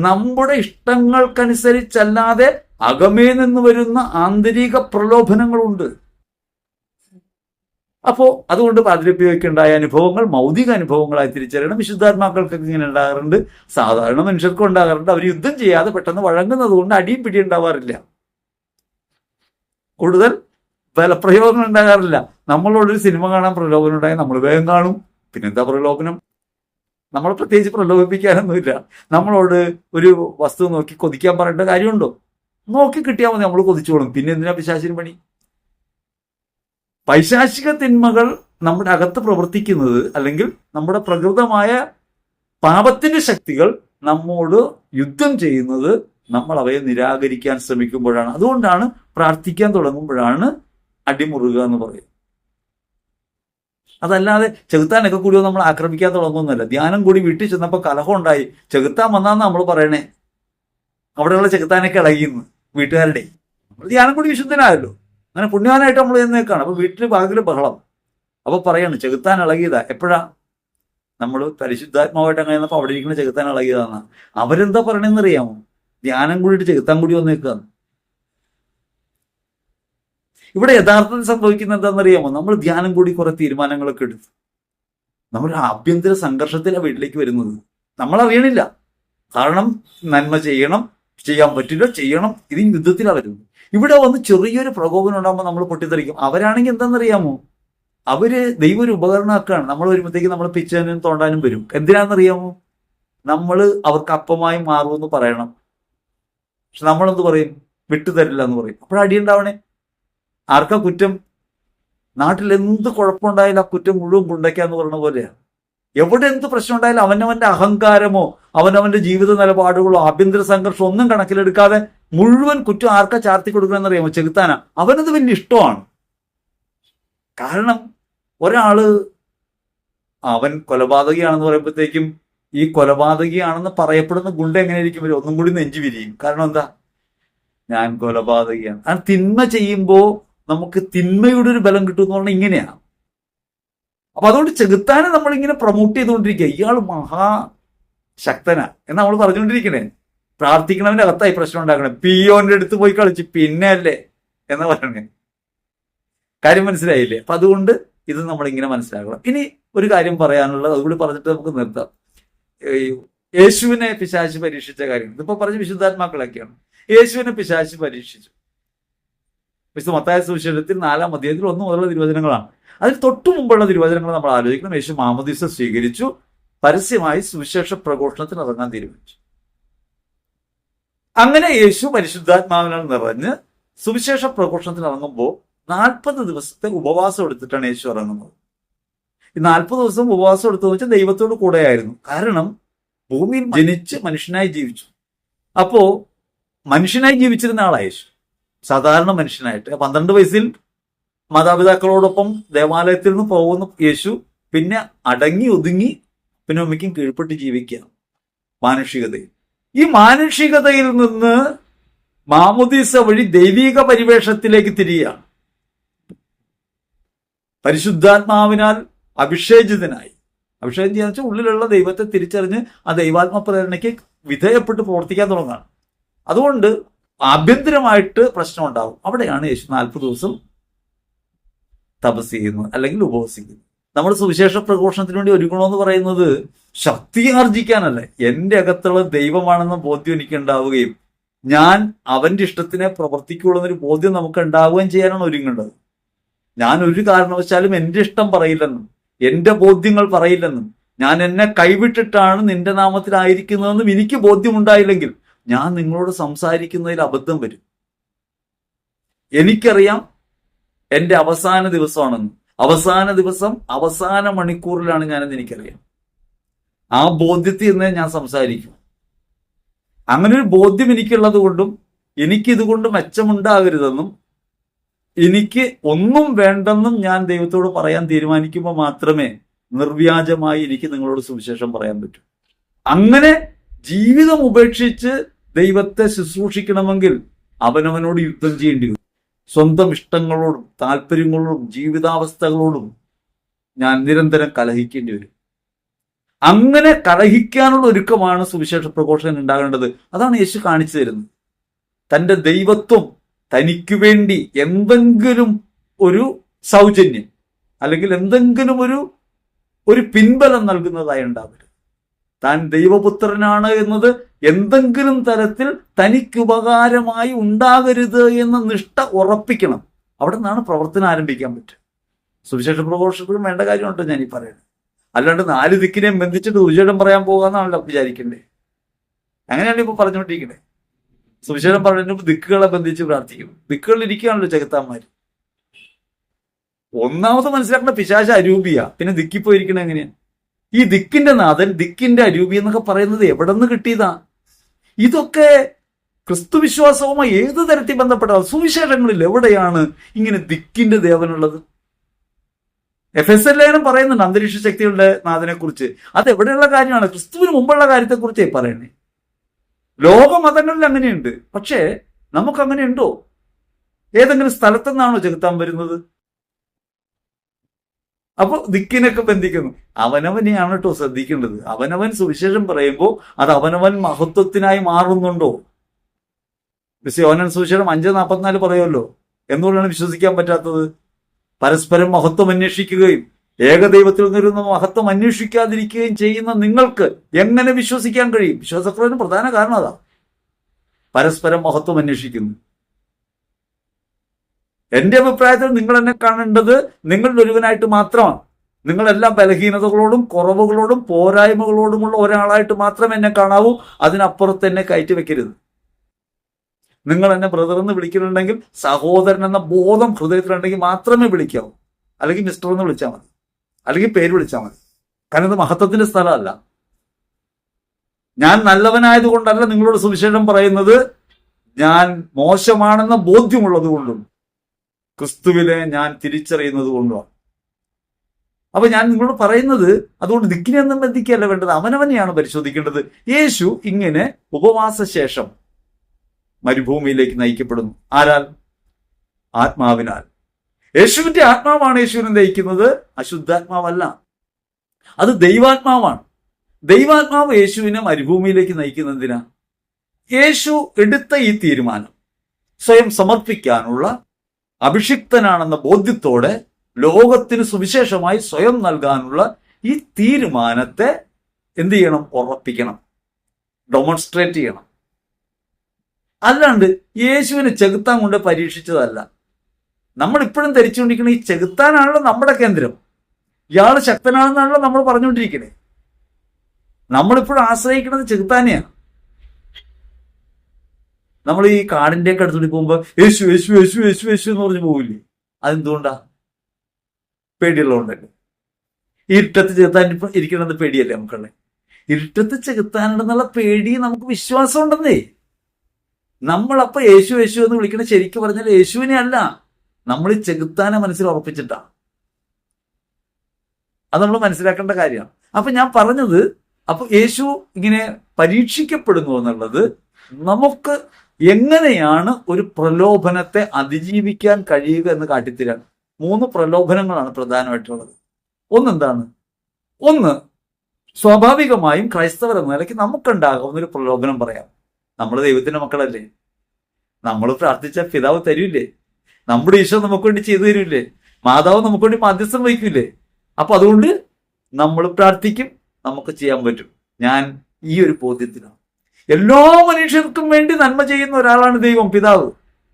നമ്മുടെ ഇഷ്ടങ്ങൾക്കനുസരിച്ചല്ലാതെ അകമേ നിന്ന് വരുന്ന ആന്തരിക പ്രലോഭനങ്ങളുണ്ട്. അപ്പോ അതുകൊണ്ട് പാതിരപ്യയ്ക്കുണ്ടായ അനുഭവങ്ങൾ മൗതിക അനുഭവങ്ങളായി തിരിച്ചറിയണം. വിശുദ്ധാത്മാക്കൾക്കൊക്കെ ഇങ്ങനെ ഉണ്ടാകാറുണ്ട്, സാധാരണ മനുഷ്യർക്കും ഉണ്ടാകാറുണ്ട്. അവർ യുദ്ധം ചെയ്യാതെ പെട്ടെന്ന് വഴങ്ങുന്നത് കൊണ്ട് അടിയും പിടി ഉണ്ടാവാറില്ല. കൂടുതൽ ബലപ്രയോഗങ്ങൾ ഉണ്ടാകാറില്ല. നമ്മളോടൊരു സിനിമ കാണാൻ പ്രലോഭനം ഉണ്ടായി നമ്മൾ വേഗം കാണും. പിന്നെന്താ പ്രലോഭനം? നമ്മൾ പ്രത്യേകിച്ച് പ്രലോഭിപ്പിക്കാനൊന്നുമില്ല. നമ്മളോട് ഒരു വസ്തു നോക്കി കൊതിക്കാൻ പറയേണ്ട കാര്യമുണ്ടോ? നോക്കി കിട്ടിയാൽ മതി, നമ്മൾ കൊതിച്ചോളും. പിന്നെ എന്തിനാ പിശാചിന് പണി? പൈശാചിക തിന്മകൾ നമ്മുടെ അകത്ത് പ്രവർത്തിക്കുന്നത്, അല്ലെങ്കിൽ നമ്മുടെ പ്രകൃതമായ പാപത്തിന്റെ ശക്തികൾ നമ്മോട് യുദ്ധം ചെയ്യുന്നത് നമ്മൾ അവയെ നിരാകരിക്കാൻ ശ്രമിക്കുമ്പോഴാണ്. അതുകൊണ്ടാണ് പ്രാർത്ഥിക്കാൻ തുടങ്ങുമ്പോഴാണ് അടിമുറുക എന്ന് പറയും. അതല്ലാതെ ചെകുത്താനൊക്കെ കൂടി നമ്മൾ ആക്രമിക്കാൻ തുടങ്ങുന്നല്ല. ധ്യാനം കൂടി വീട്ടിൽ ചെന്നപ്പോൾ കലഹം ഉണ്ടായി, ചെകുത്താൻ വന്നാന്ന് നമ്മൾ പറയണേ. അവിടെയുള്ള ചെകുത്താനൊക്കെ ഇളകിന്ന് വീട്ടുകാരുടെ. ധ്യാനം കൂടി വിശുദ്ധനായല്ലോ, അങ്ങനെ പുണ്യവാനായിട്ട് നമ്മൾ ചെന്നേക്കാണ്. അപ്പൊ വീട്ടിൽ ഭാഗില് ബഹളം. അപ്പൊ പറയാണ് ചെകുത്താൻ ഇളകിയതാ. എപ്പോഴാ? നമ്മൾ പരിശുദ്ധാത്മാവായിട്ട് അങ്ങനെ വന്നപ്പോൾ അവിടെ ഇരിക്കുന്ന ചെകുത്താൻ ഇളകിയതാന്നാ. അവരെന്താ പറയണെന്ന് അറിയാമോ? ധ്യാനം കൂടിയിട്ട് ചെകുത്താൻ കൂടി വന്നേക്കാന്ന്. ഇവിടെ യഥാർത്ഥത്തിൽ സംഭവിക്കുന്നത് എന്താണെന്നറിയാമോ? നമ്മൾ ധ്യാനം കൂടി കുറെ തീരുമാനങ്ങളൊക്കെ എടുത്തു. നമ്മൾ ആഭ്യന്തര സംഘർഷത്തിലാണ് വീട്ടിലേക്ക് വരുന്നത്. നമ്മൾ അറിയണില്ല. കാരണം നന്മ ചെയ്യണം, ചെയ്യാൻ പറ്റില്ല, ചെയ്യണം, ഇത് യുദ്ധത്തിലാണ് വരുന്നത്. ഇവിടെ വന്ന് ചെറിയൊരു പ്രകോപനം ഉണ്ടാകുമ്പോൾ നമ്മൾ പൊട്ടിത്തെറിക്കും. അവരാണെങ്കിൽ എന്താണെന്നറിയാമോ? അവര് ദൈവം ഒരു ഉപകരണമാക്കാണ്. നമ്മൾ വരുമ്പോഴത്തേക്ക് നമ്മൾ പിച്ചാനും തോണ്ടാനും വരും. എന്തിനാണെന്നറിയാമോ? നമ്മൾ അവർക്ക് അപ്പമായി മാറുമെന്ന് പറയണം. പക്ഷെ നമ്മളെന്ത് പറയും? വിട്ടുതരില്ല എന്ന് പറയും. അപ്പോഴടിയുണ്ടാവണേ. ആർക്കാ കുറ്റം? നാട്ടിൽ എന്ത് കുഴപ്പമുണ്ടായാലും ആ കുറ്റം മുഴുവൻ പുണ്ടയ്ക്കാന്ന് പറയുന്ന പോലെയാണ്. എവിടെ എന്ത് പ്രശ്നം ഉണ്ടായാലും അവനവന്റെ അഹങ്കാരമോ അവനവന്റെ ജീവിത നിലപാടുകളോ ആഭ്യന്തര സംഘർഷം ഒന്നും കണക്കിലെടുക്കാതെ മുഴുവൻ കുറ്റം ആർക്കാ ചാർത്തി കൊടുക്കണമെന്നറിയാമോ? ചെകുത്താനാ. അവനത് വലിയ ഇഷ്ടമാണ്. കാരണം ഒരാള് അവൻ കൊലപാതകിയാണെന്ന് പറയുമ്പോഴത്തേക്കും ഈ കൊലപാതകിയാണെന്ന് പറയപ്പെടുന്ന ഗുണ്ട എങ്ങനെയായിരിക്കും വരും? ഒന്നും കൂടി നെഞ്ചു വിരിയും. കാരണം എന്താ? ഞാൻ കൊലപാതകിയാണ്. ആ തിന്മ ചെയ്യുമ്പോ നമുക്ക് തിന്മയുടെ ഒരു ബലം കിട്ടും എന്ന് പറഞ്ഞാൽ ഇങ്ങനെയാണ്. അപ്പൊ അതുകൊണ്ട് ചെകുത്താനെ നമ്മളിങ്ങനെ പ്രൊമോട്ട് ചെയ്തുകൊണ്ടിരിക്കുക. ഇയാൾ മഹാശക്തനാ എന്ന് നമ്മൾ പറഞ്ഞുകൊണ്ടിരിക്കണേ. പ്രാർത്ഥിക്കണവന്റെ അകത്തായി പ്രശ്നം ഉണ്ടാക്കണേ. പിയോന്റെ അടുത്ത് പോയി കളിച്ച് പിന്നെ അല്ലേ എന്ന് പറയണേ. കാര്യം മനസ്സിലായില്ലേ? അപ്പൊ അതുകൊണ്ട് ഇത് നമ്മളിങ്ങനെ മനസ്സിലാക്കണം. ഇനി ഒരു കാര്യം പറയാനുള്ളത് അതുകൂടി പറഞ്ഞിട്ട് നമുക്ക് നിർത്താം. യേശുവിനെ പിശാച് പരീക്ഷിച്ച കാര്യം ഇതിപ്പോ പറഞ്ഞ വിശുദ്ധാത്മാക്കളൊക്കെയാണ്. യേശുവിനെ പിശാച് പരീക്ഷിച്ചു. വിശുദ്ധ മത്തായി സുവിശേഷത്തിൽ 4-ാം അധ്യായത്തിൽ 1 മുതലുള്ള തിരുവചനങ്ങളാണ്. അതിൽ തൊട്ടു മുമ്പുള്ള തിരുവചനങ്ങൾ നമ്മൾ ആലോചിക്കണം. യേശു മാമോദീസ സ്വീകരിച്ചു, പരസ്യമായി സുവിശേഷ പ്രഘോഷണത്തിന് ഇറങ്ങാൻ തീരുമാനിച്ചു. അങ്ങനെ യേശു പരിശുദ്ധാത്മാവിനാൽ നിറഞ്ഞ് സുവിശേഷ പ്രഘോഷണത്തിന് ഇറങ്ങുമ്പോൾ 40 ദിവസത്തെ ഉപവാസം എടുത്തിട്ടാണ് യേശു ഇറങ്ങുന്നത്. ഈ 40 ദിവസം ഉപവാസം എടുത്തതെന്ന് വെച്ചാൽ ദൈവത്തോട് കൂടെയായിരുന്നു. കാരണം ഭൂമിയിൽ ജനിച്ച് മനുഷ്യനായി ജീവിച്ചു. അപ്പോ മനുഷ്യനായി ജീവിച്ചിരുന്ന ആളാണ് യേശു. സാധാരണ മനുഷ്യനായിട്ട് 12 വയസ്സിൽ മാതാപിതാക്കളോടൊപ്പം ദേവാലയത്തിൽ നിന്ന് പോകുന്ന യേശു പിന്നെ അടങ്ങി ഒതുങ്ങി പിന്നെ അമ്മയ്ക്കും കീഴ്പ്പെട്ട് ജീവിക്കുക മാനുഷികതയിൽ. ഈ മാനുഷികതയിൽ നിന്ന് മാമോദീസ വഴി ദൈവിക പരിവേഷത്തിലേക്ക് തിരിയുകയാണ്. പരിശുദ്ധാത്മാവിനാൽ അഭിഷേചിതനായി. അഭിഷേകം ചെയ്യാന്ന് വെച്ചാൽ ഉള്ളിലുള്ള ദൈവത്തെ തിരിച്ചറിഞ്ഞ് ആ ദൈവാത്മ പ്രേരണയ്ക്ക് വിധേയപ്പെട്ട് പ്രവർത്തിക്കാൻ തുടങ്ങുകയാണ്. അതുകൊണ്ട് ആഭ്യന്തരമായിട്ട് പ്രശ്നം ഉണ്ടാവും. അവിടെയാണ് യേശു 40 ദിവസം തപസ് ചെയ്യുന്നത് അല്ലെങ്കിൽ ഉപവസിക്കുന്നത്. നമ്മൾ സുവിശേഷ പ്രഘോഷണത്തിന് വേണ്ടി ഒരുങ്ങണമെന്ന് പറയുന്നത് ശക്തി ആർജിക്കാനല്ല. എന്റെ അകത്തുള്ള ദൈവമാണെന്ന ബോധ്യം എനിക്ക് ഉണ്ടാവുകയും ഞാൻ അവന്റെ ഇഷ്ടത്തിനെ പ്രവർത്തിക്കുള്ളൂ എന്നൊരു ബോധ്യം നമുക്ക് ഉണ്ടാവുകയും ചെയ്യാനാണ് ഒരുങ്ങേണ്ടത്. ഞാൻ ഒരു കാരണവശാലും എന്റെ ഇഷ്ടം പറയില്ലെന്നും എന്റെ ബോധ്യങ്ങൾ പറയില്ലെന്നും ഞാൻ എന്നെ കൈവിട്ടിട്ടാണ് നിന്റെ നാമത്തിലായിരിക്കുന്നതെന്നും എനിക്ക് ബോധ്യമുണ്ടായില്ലെങ്കിൽ ഞാൻ നിങ്ങളോട് സംസാരിക്കുന്നതിൽ അബദ്ധം വരും. എനിക്കറിയാം എന്റെ അവസാന ദിവസമാണെന്ന്. അവസാന ദിവസം അവസാന മണിക്കൂറിലാണ് ഞാനെന്ന് എനിക്കറിയാം. ആ ബോധ്യത്തിൽ നിന്ന് ഞാൻ സംസാരിക്കും. അങ്ങനെ ഒരു ബോധ്യം എനിക്കുള്ളത് കൊണ്ടും എനിക്കിതുകൊണ്ട് മെച്ചമുണ്ടാകരുതെന്നും എനിക്ക് ഒന്നും വേണ്ടെന്നും ഞാൻ ദൈവത്തോട് പറയാൻ തീരുമാനിക്കുമ്പോൾ മാത്രമേ നിർവ്യാജമായി എനിക്ക് നിങ്ങളോട് സുവിശേഷം പറയാൻ പറ്റൂ. അങ്ങനെ ജീവിതം ഉപേക്ഷിച്ച് ദൈവത്തെ ശുശ്രൂഷിക്കണമെങ്കിൽ അവനവനോട് യുദ്ധം ചെയ്യേണ്ടി വരും. സ്വന്തം ഇഷ്ടങ്ങളോടും താല്പര്യങ്ങളോടും ജീവിതാവസ്ഥകളോടും ഞാൻ നിരന്തരം കലഹിക്കേണ്ടി വരും. അങ്ങനെ കലഹിക്കാനുള്ള ഒരുക്കമാണ് സുവിശേഷ പ്രഘോഷകൻ ഉണ്ടാകേണ്ടത്. അതാണ് യേശു കാണിച്ചു തരുന്നത്. തന്റെ ദൈവത്വം തനിക്ക് വേണ്ടി എന്തെങ്കിലും ഒരു സൗജന്യം അല്ലെങ്കിൽ എന്തെങ്കിലും ഒരു പിൻബലം നൽകുന്നതായി ഉണ്ടാവരുത്. താൻ ദൈവപുത്രനാണ് എന്നത് എന്തെങ്കിലും തരത്തിൽ തനിക്ക് ഉപകാരമായി ഉണ്ടാകരുത് എന്ന നിഷ്ഠ ഉറപ്പിക്കണം. അവിടെ നിന്നാണ് പ്രവർത്തനം ആരംഭിക്കാൻ പറ്റുക. സുവിശേഷ പ്രഘോഷത്തിലും വേണ്ട കാര്യമുണ്ടോ ഞാൻ ഈ പറയുന്നത്? അല്ലാണ്ട് 4 ദിക്കിനെയും ബന്ധിച്ചിട്ട് സുവിശേഷം പറയാൻ പോകാന്നാണല്ലോ വിചാരിക്കണ്ടേ. അങ്ങനെയാണ് ഇപ്പൊ പറഞ്ഞുകൊണ്ടിരിക്കണേ. സുവിശേഷം പറയുന്നതിന് ദിക്കുകളെ ബന്ധിച്ച് പ്രാർത്ഥിക്കും. ദിക്കുകളിൽ ഇരിക്കുകയാണല്ലോ ചെകുത്താന്മാര്. ഒന്നാമത് മനസ്സിലാക്കേണ്ട പിശാച അരൂപിയ. പിന്നെ ദിക്കിൽ പോയിരിക്കണ എങ്ങനെയാ? ഈ ദിക്കിന്റെ നാഥൻ, ദിക്കിന്റെ അരൂപി എന്നൊക്കെ പറയുന്നത് എവിടെ നിന്ന് കിട്ടിയതാ? ഇതൊക്കെ ക്രിസ്തുവിശ്വാസവുമായി ഏത് തരത്തിൽ ബന്ധപ്പെട്ടതാണ്? സുവിശേഷങ്ങളിൽ എവിടെയാണ് ഇങ്ങനെ ദിക്കിന്റെ ദേവനുള്ളത്? എഫെസ്യർ ലേഖനം പറയുന്നുണ്ട് അന്തരീക്ഷ ശക്തികളുടെ നാഥനെ കുറിച്ച്. അത് എവിടെയുള്ള കാര്യമാണ്? ക്രിസ്തുവിന് മുമ്പുള്ള കാര്യത്തെക്കുറിച്ചേ പറയണേ. ലോകമതങ്ങളിൽ അങ്ങനെയുണ്ട്. പക്ഷേ നമുക്കങ്ങനെ ഉണ്ടോ? ഏതെങ്കിലും സ്ഥലത്തുനിന്നാണോ ചെകുത്താൻ വരുന്നത്? അപ്പൊ ദിക്കിനൊക്കെ ബന്ധിക്കുന്നു. അവനവനെയാണ് കേട്ടോ ശ്രദ്ധിക്കേണ്ടത്. അവനവൻ സുവിശേഷം പറയുമ്പോൾ അത് അവനവൻ മഹത്വത്തിനായി മാറുന്നുണ്ടോ? യോഹന്നാൻ സുവിശേഷം 5:44 പറയുമല്ലോ. എന്തുകൊണ്ടാണ് വിശ്വസിക്കാൻ പറ്റാത്തത്? പരസ്പരം മഹത്വം അന്വേഷിക്കുകയും ഏകദൈവത്തിൽ നിന്നിരുന്ന മഹത്വം അന്വേഷിക്കാതിരിക്കുകയും ചെയ്യുന്ന നിങ്ങൾക്ക് എങ്ങനെ വിശ്വസിക്കാൻ കഴിയും? വിശ്വാസക്കുറവിന് പ്രധാന കാരണം അതാ. പരസ്പരം മഹത്വം അന്വേഷിക്കുന്നു. എന്റെ അഭിപ്രായത്തിൽ നിങ്ങൾ എന്നെ കാണേണ്ടത് നിങ്ങളിൽ ഒരുവനായിട്ട് മാത്രമാണ്. നിങ്ങളെല്ലാ ബലഹീനതകളോടും കുറവുകളോടും പോരായ്മകളോടുമുള്ള ഒരാളായിട്ട് മാത്രമേ എന്നെ കാണാവൂ. അതിനപ്പുറത്ത് എന്നെ കയറ്റി വെക്കരുത്. നിങ്ങൾ എന്നെ ബ്രദർ എന്ന് വിളിക്കുന്നുണ്ടെങ്കിൽ, സഹോദരൻ എന്ന ബോധം ഹൃദയത്തിലുണ്ടെങ്കിൽ മാത്രമേ വിളിക്കാവൂ. അല്ലെങ്കിൽ മിസ്റ്റർ എന്ന് വിളിച്ചാൽ മതി, അല്ലെങ്കിൽ പേര് വിളിച്ചാൽ മതി. കാരണം ഇത് മഹത്വത്തിന്റെ സ്ഥലമല്ല. ഞാൻ നല്ലവനായതുകൊണ്ടല്ല നിങ്ങളോട് സുവിശേഷം പറയുന്നത്, ഞാൻ മോശമാണെന്ന ബോധ്യമുള്ളത് കൊണ്ടും ക്രിസ്തുവിനെ ഞാൻ തിരിച്ചറിയുന്നത് കൊണ്ടുമാണ്. അപ്പൊ ഞാൻ നിങ്ങളോട് പറയുന്നത് അതുകൊണ്ട് ദിക്കിനെയൊന്നും ബന്ധിക്കുകയല്ല വേണ്ടത്, അവനവനെയാണ് പരിശോധിക്കേണ്ടത്. യേശു ഇങ്ങനെ ഉപവാസശേഷം മരുഭൂമിയിലേക്ക് നയിക്കപ്പെടുന്നു. ആരാൽ? ആത്മാവിനാൽ. യേശുവിന്റെ ആത്മാവാണ് യേശുവിനെ നയിക്കുന്നത്, അശുദ്ധാത്മാവല്ല. അത് ദൈവാത്മാവാണ്. ദൈവാത്മാവ് യേശുവിനെ മരുഭൂമിയിലേക്ക് നയിക്കുന്നതിനാ. യേശു എടുത്ത ഈ തീരുമാനം, സ്വയം സമർപ്പിക്കാനുള്ള, അഭിഷിക്തനാണെന്ന ബോധ്യത്തോടെ ലോകത്തിന് സുവിശേഷമായി സ്വയം നൽകാനുള്ള ഈ തീരുമാനത്തെ എന്ത് ചെയ്യണം? ഉറപ്പിക്കണം, ഡെമോൺസ്ട്രേറ്റ് ചെയ്യണം. അല്ലാണ്ട് യേശുവിനെ ചെകുത്താൻ കൊണ്ട് പരീക്ഷിച്ചതല്ല. നമ്മളിപ്പോഴും ധരിച്ചുകൊണ്ടിരിക്കുന്ന ഈ ചെകുത്താനാണല്ലോ നമ്മുടെ കേന്ദ്രം. ഇയാൾ ശക്തനാണെന്നാണല്ലോ നമ്മൾ പറഞ്ഞുകൊണ്ടിരിക്കണേ. നമ്മളിപ്പോഴും ആശ്രയിക്കുന്നത് ചെകുത്താനെയാണ്. നമ്മൾ ഈ കാടിന്റെ ഒക്കെ അടുത്തുകൂടി പോകുമ്പോ യേശു യേശു യേശു യേശു യേശു എന്ന് പറഞ്ഞു പോകില്ലേ? അതെന്തുകൊണ്ടാ? പേടിയുള്ളതുകൊണ്ടല്ലേ. ഇരുട്ടത്ത് ചെകുത്താൻ ഇരിക്കണത് പേടിയല്ലേ നമുക്കുള്ളത്? ഇരുട്ടത്ത് ചെകുത്താനുണ്ടെന്നുള്ള പേടി നമുക്ക് വിശ്വാസം ഉണ്ടെന്നേ. നമ്മളപ്പോ യേശു യേശു എന്ന് വിളിക്കണ ശരിക്കും പറഞ്ഞാൽ യേശുവിനെ അല്ല, നമ്മൾ ഈ ചെകുത്താനെ മനസ്സിൽ ഉറപ്പിച്ചിട്ടാ. അത് നമ്മൾ മനസ്സിലാക്കേണ്ട കാര്യമാണ്. അപ്പൊ ഞാൻ പറഞ്ഞത്, അപ്പൊ യേശു ഇങ്ങനെ പരീക്ഷിക്കപ്പെടുന്നു എന്നുള്ളത് നമുക്ക് എങ്ങനെയാണ് ഒരു പ്രലോഭനത്തെ അതിജീവിക്കാൻ കഴിയുക എന്ന് കാട്ടിത്തരാൻ 3 പ്രലോഭനങ്ങളാണ് പ്രധാനമായിട്ടുള്ളത്. ഒന്നെന്താണ്? ഒന്ന്, സ്വാഭാവികമായും ക്രൈസ്തവർ എന്ന നിലയ്ക്ക് നമുക്കുണ്ടാകാവുന്ന ഒരു പ്രലോഭനം പറയാം. നമ്മൾ ദൈവത്തിന്റെ മക്കളല്ലേ, നമ്മൾ പ്രാർത്ഥിച്ച പിതാവ് തരൂല്ലേ, നമ്മുടെ ഈശോ നമുക്ക് വേണ്ടി ചെയ്തു തരൂല്ലേ, മാതാവ് നമുക്ക് വേണ്ടി മധ്യസ്ഥം വഹിക്കൂലേ. അപ്പൊ അതുകൊണ്ട് നമ്മൾ പ്രാർത്ഥിക്കും, നമുക്ക് ചെയ്യാൻ പറ്റും. ഞാൻ ഈ ഒരു ബോധ്യത്തിലാണ്. എല്ലാ മനുഷ്യർക്കും വേണ്ടി നന്മ ചെയ്യുന്ന ഒരാളാണ് ദൈവം പിതാവ്.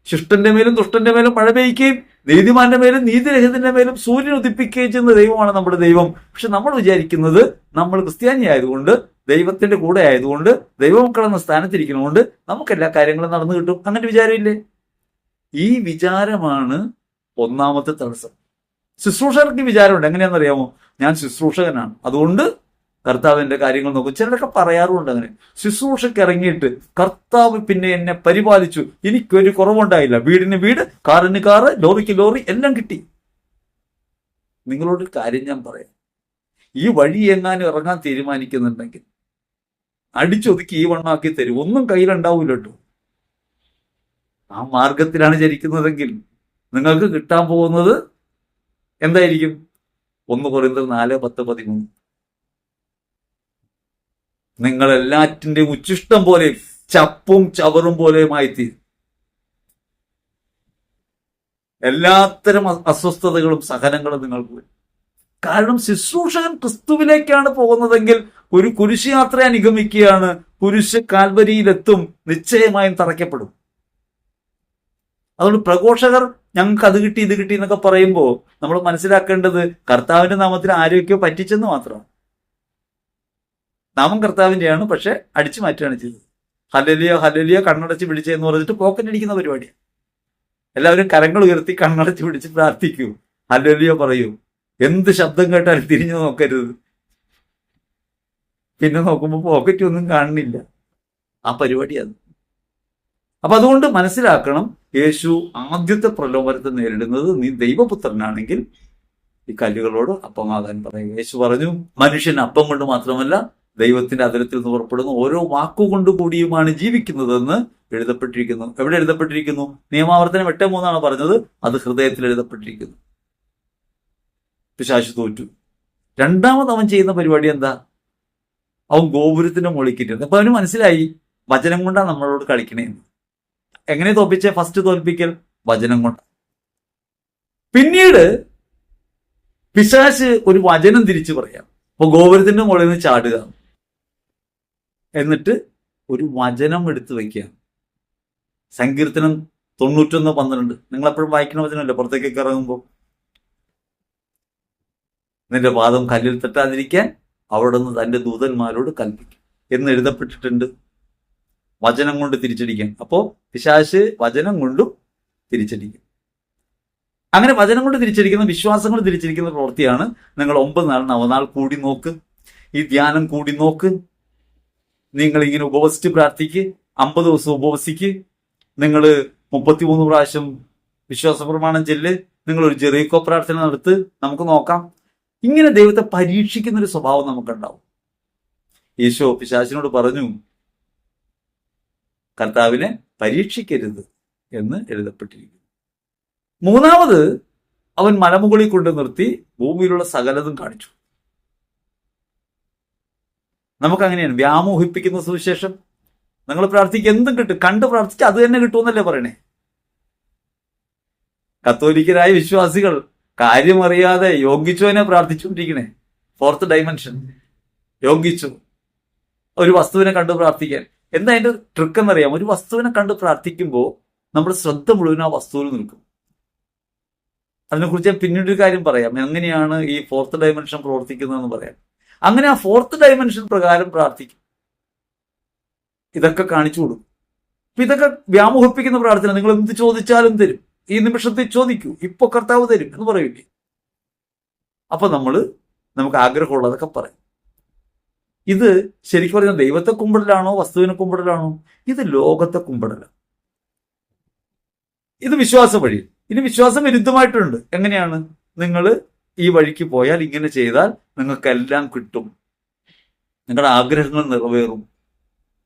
ശിഷ്ടന്റെ മേലും ദുഷ്ടന്റെ മേലും മഴ പെയ്യുകയും നീതിമാന്റെ മേലും നീതിരഹിതന്റെ മേലും സൂര്യൻ ഉദിപ്പിക്കുകയും ചെയ്യുന്ന ദൈവമാണ് നമ്മുടെ ദൈവം. പക്ഷെ നമ്മൾ വിചാരിക്കുന്നത് നമ്മൾ ക്രിസ്ത്യാനി ആയതുകൊണ്ട്, ദൈവത്തിന്റെ കൂടെ ആയതുകൊണ്ട്, ദൈവമക്കളെന്ന സ്ഥാനത്തിരിക്കുന്നതുകൊണ്ട് നമുക്ക് എല്ലാ കാര്യങ്ങളും നടന്നു കിട്ടും. അങ്ങനെ വിചാരമില്ലേ? ഈ വിചാരമാണ് ഒന്നാമത്തെ തടസ്സം. ശുശ്രൂഷകർക്ക് വിചാരമുണ്ട്. എങ്ങനെയാണെന്നറിയാമോ? ഞാൻ ശുശ്രൂഷകനാണ്, അതുകൊണ്ട് കർത്താവിന്റെ കാര്യങ്ങൾ നോക്കും. ചിലരൊക്കെ പറയാറുണ്ട് അങ്ങനെ. ശുശ്രൂഷയ്ക്ക് ഇറങ്ങിയിട്ട് കർത്താവ് പിന്നെ എന്നെ പരിപാലിച്ചു, എനിക്കൊരു കുറവുണ്ടായില്ല, വീടിന് വീട്, കാറിന് കാറ്, ലോറിക്ക് ലോറി, എല്ലാം കിട്ടി. നിങ്ങളോട് കാര്യം ഞാൻ പറയാം, ഈ വഴി എങ്ങാനും ഇറങ്ങാൻ തീരുമാനിക്കുന്നുണ്ടെങ്കിൽ അടിച്ചൊതുക്കി ഈ വണ്ണാക്കി തരും, ഒന്നും കയ്യിലുണ്ടാവൂല കേട്ടോ. ആ മാർഗത്തിലാണ് ചരിക്കുന്നതെങ്കിൽ നിങ്ങൾക്ക് കിട്ടാൻ പോകുന്നത് എന്തായിരിക്കും? 1 കൊരിന്ത്യർ 4:10-13. നിങ്ങൾ എല്ലാറ്റിന്റെയും ഉച്ചിഷ്ടം പോലെ ചപ്പും ചവറും പോലെയുമായിത്തീരും. എല്ലാത്തരം അസ്വസ്ഥതകളും സഹനങ്ങളും നിങ്ങൾക്ക് വരും. കാരണം ശുശ്രൂഷകൻ ക്രിസ്തുവിലേക്കാണ് പോകുന്നതെങ്കിൽ ഒരു കുരിശ് യാത്ര അനുഗമിക്കുകയാണ്. കുരിശ് കാൽവരിയിലെത്തും, നിശ്ചയമായും തറയ്ക്കപ്പെടും. അതുകൊണ്ട് പ്രഘോഷകർ ഞങ്ങൾക്ക് അത് കിട്ടി ഇത് കിട്ടി എന്നൊക്കെ പറയുമ്പോൾ നമ്മൾ മനസ്സിലാക്കേണ്ടത് കർത്താവിന്റെ നാമത്തിൽ ആരോഗ്യം പറ്റിച്ചെന്ന് മാത്രമാണ്. നാമം കർത്താവിന്റെയാണ്, പക്ഷെ അടിച്ചു മാറ്റുകയാണ് ചെയ്തത്. ഹല്ലേലൂയ ഹല്ലേലൂയ കണ്ണടച്ച് പിടിച്ചെന്ന് പറഞ്ഞിട്ട് പോക്കറ്റ് അടിക്കുന്ന പരിപാടിയാണ്. എല്ലാവരും കരങ്ങൾ ഉയർത്തി കണ്ണടച്ച് പിടിച്ച് പ്രാർത്ഥിക്കൂ, ഹല്ലേലൂയ പറയൂ. എന്ത് ശബ്ദം കേട്ടാലും തിരിഞ്ഞു നോക്കരുത്. പിന്നെ നോക്കുമ്പോൾ പോക്കറ്റ് ഒന്നും കാണുന്നില്ല. ആ പരിപാടി അത്. അപ്പൊ അതുകൊണ്ട് മനസ്സിലാക്കണം, യേശു ആദ്യത്തെ പ്രലോഭനത്തെ നേരിടുന്നത് നീ ദൈവപുത്രനാണെങ്കിൽ ഈ കല്ലുകളോട് അപ്പമാകാൻ പറയും. യേശു പറഞ്ഞു, മനുഷ്യൻ അപ്പം കൊണ്ട് മാത്രമല്ല ദൈവത്തിന്റെ അതിരത്തിൽ നിന്ന് പുറപ്പെടുന്ന ഓരോ വാക്കുകൊണ്ട് കൂടിയുമാണ് ജീവിക്കുന്നതെന്ന് എഴുതപ്പെട്ടിരിക്കുന്നു. എവിടെ എഴുതപ്പെട്ടിരിക്കുന്നു? നിയമാവർത്തനം 8:3 പറഞ്ഞത്. അത് ഹൃദയത്തിൽ എഴുതപ്പെട്ടിരിക്കുന്നു. പിശാച് തോറ്റു. രണ്ടാമത് അവൻ ചെയ്യുന്ന പരിപാടി എന്താ? അവൻ ഗോപുരത്തിന്റെ മുകളിൽ കയറ്റി. അപ്പൊ അവന് മനസ്സിലായി വചനം കൊണ്ടാണ് നമ്മളോട് കളിക്കണേന്ന്. എങ്ങനെ തോൽപ്പിച്ചേ? ഫസ്റ്റ് തോൽപ്പിക്കൽ വചനം കൊണ്ട്. പിന്നീട് പിശാച് ഒരു വചനം തിരിച്ചു പറയാം. അപ്പൊ ഗോപുരത്തിന്റെ മുകളിൽ നിന്ന് ചാടുക, എന്നിട്ട് ഒരു വചനം എടുത്തു വയ്ക്കുക. സങ്കീർത്തനം 91:12 നിങ്ങൾ എപ്പോഴും വായിക്കുന്ന വചനമല്ലേ? പുറത്തേക്കൊക്കെ ഇറങ്ങുമ്പോൾ നിന്റെ പാദം കല്ലിൽ തട്ടാതിരിക്കാൻ അവിടെ നിന്ന് തന്റെ ദൂതന്മാരോട് കൽപ്പിക്കും എന്ന് എഴുതപ്പെട്ടിട്ടുണ്ട്. വചനം കൊണ്ട് തിരിച്ചടിക്കാൻ. അപ്പോ പിശാച് വചനം കൊണ്ടും തിരിച്ചടിക്കും. അങ്ങനെ വചനം കൊണ്ട് തിരിച്ചടിക്കുന്ന, വിശ്വാസം കൊണ്ട് തിരിച്ചടിക്കുന്ന പ്രവൃത്തിയാണ് നിങ്ങൾ 9 നാൾ നവനാൾ കൂടി നോക്ക്, ഈ ധ്യാനം കൂടി നോക്ക്. നിങ്ങൾ ഇങ്ങനെ ഉപവസിച്ച് പ്രാർത്ഥിക്ക്, 50 ദിവസം ഉപവസിക്ക്, നിങ്ങൾ 33 പ്രാവശ്യം വിശ്വാസ പ്രമാണം ചെല്ല്, നിങ്ങൾ ഒരു ജെറീക്കോ പ്രാർത്ഥന നടത്ത്. നമുക്ക് നോക്കാം. ഇങ്ങനെ ദൈവത്തെ പരീക്ഷിക്കുന്ന ഒരു സ്വഭാവം നമുക്കുണ്ടാവും. യേശു പിശാചിനോട് പറഞ്ഞു, കർത്താവിനെ പരീക്ഷിക്കരുത് എന്ന് എഴുതപ്പെട്ടിരിക്കുന്നു. മൂന്നാമത് അവൻ മലമുകളിൽ കൊണ്ട് നിർത്തി ഭൂമിയിലുള്ള സകലതും കാണിച്ചു. നമുക്കങ്ങനെയാണ് വ്യാമോഹിപ്പിക്കുന്ന സുവിശേഷം. നിങ്ങൾ പ്രാർത്ഥിക്കുക, എന്തും കിട്ടും, കണ്ട് പ്രാർത്ഥിച്ച് അത് തന്നെ കിട്ടുമെന്നല്ലേ പറയണേ. കത്തോലിക്കരായ വിശ്വാസികൾ കാര്യമറിയാതെ യോഗിച്ചോനെ പ്രാർത്ഥിച്ചുകൊണ്ടിരിക്കണേ. 4th dimension യോഗിച്ചു. ഒരു വസ്തുവിനെ കണ്ട് പ്രാർത്ഥിക്കാൻ എന്താ അതിന്റെ ട്രിക്ക് എന്നറിയാം? ഒരു വസ്തുവിനെ കണ്ട് പ്രാർത്ഥിക്കുമ്പോൾ നമ്മുടെ ശ്രദ്ധ മുഴുവൻ ആ വസ്തുവിൽ നിൽക്കും. അതിനെക്കുറിച്ച് ഞാൻ പിന്നീട് ഒരു കാര്യം പറയാം, എങ്ങനെയാണ് ഈ 4th ഡൈമെൻഷൻ പ്രവർത്തിക്കുന്നതെന്ന് പറയാം. അങ്ങനെ ആ 4th ഡൈമെൻഷൻ പ്രകാരം പ്രാർത്ഥിക്കും. ഇതൊക്കെ കാണിച്ചു കൊടുക്കും. അപ്പൊ ഇതൊക്കെ വ്യാമോഹിപ്പിക്കുന്ന പ്രാർത്ഥന. നിങ്ങൾ എന്ത് ചോദിച്ചാലും തരും, ഈ നിമിഷത്തിൽ ചോദിക്കൂ, ഇപ്പൊ കർത്താവ് തരും എന്ന് പറയില്ലേ? അപ്പൊ നമുക്ക് ആഗ്രഹമുള്ളതൊക്കെ പറയും. ഇത് ശരിക്കും പറഞ്ഞാൽ ദൈവത്തെ കുമ്പിടലാണോ വസ്തുവിനെ കുമ്പിടലാണോ? ഇത് ലോകത്തെ കുമ്പിടലാണ്. ഇത് വിശ്വാസ വഴി. ഇനി വിശ്വാസം വിരുദ്ധമായിട്ടുണ്ട്. എങ്ങനെയാണ്? നിങ്ങൾ ഈ വഴിക്ക് പോയാൽ, ഇങ്ങനെ ചെയ്താൽ നിങ്ങൾക്കെല്ലാം കിട്ടും, നിങ്ങളുടെ ആഗ്രഹങ്ങൾ നിറവേറും.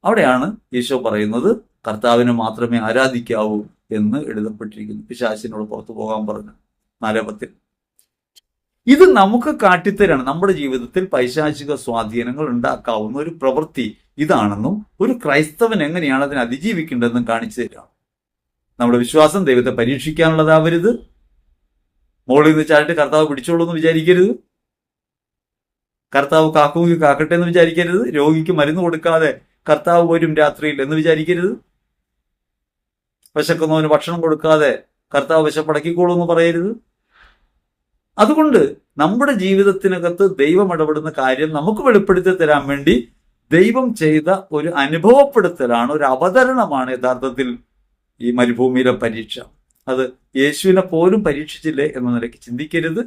അവിടെയാണ് ഈശോ പറയുന്നത് കർത്താവിനെ മാത്രമേ ആരാധിക്കാവൂ എന്ന് എഴുതപ്പെട്ടിരിക്കുന്നു. പിശാചിനോട് പുറത്തു പോകാൻ പറഞ്ഞു 4:10. ഇത് നമുക്ക് കാട്ടിത്തരാണ് നമ്മുടെ ജീവിതത്തിൽ പൈശാചിക സ്വാധീനങ്ങൾ ഉണ്ടാക്കാവുന്ന ഒരു പ്രവൃത്തി ഇതാണെന്നും ഒരു ക്രൈസ്തവൻ എങ്ങനെയാണ് അതിനെ അതിജീവിക്കേണ്ടതെന്നും കാണിച്ചു തരാം. നമ്മുടെ വിശ്വാസം ദൈവത്തെ പരീക്ഷിക്കാനുള്ളതാവരുത്. മുകളിൽ നിന്ന് ചാടിട്ട് കർത്താവ് പിടിച്ചോളൂ എന്ന് വിചാരിക്കരുത്. കർത്താവ് കാക്കുമെങ്കിൽ കാക്കട്ടെ എന്ന് വിചാരിക്കരുത്. രോഗിക്ക് മരുന്ന് കൊടുക്കാതെ കർത്താവ് വരും രാത്രിയിൽ എന്ന് വിചാരിക്കരുത്. വിശക്കുന്നവന് ഭക്ഷണം കൊടുക്കാതെ കർത്താവ് വിശപ്പടക്കിക്കോളൂ എന്ന് പറയരുത്. അതുകൊണ്ട് നമ്മുടെ ജീവിതത്തിനകത്ത് ദൈവം ഇടപെടുന്ന കാര്യം നമുക്ക് വെളിപ്പെടുത്തി തരാൻ വേണ്ടി ദൈവം ചെയ്ത ഒരു അനുഭവപ്പെടുത്തലാണ്, ഒരു അവതരണമാണ് യഥാർത്ഥത്തിൽ ഈ മരുഭൂമിയിലെ പരീക്ഷ. അത് യേശുവിനെ പോലും പരീക്ഷിച്ചില്ലേ എന്ന നിലയ്ക്ക് ചിന്തിക്കരുത്.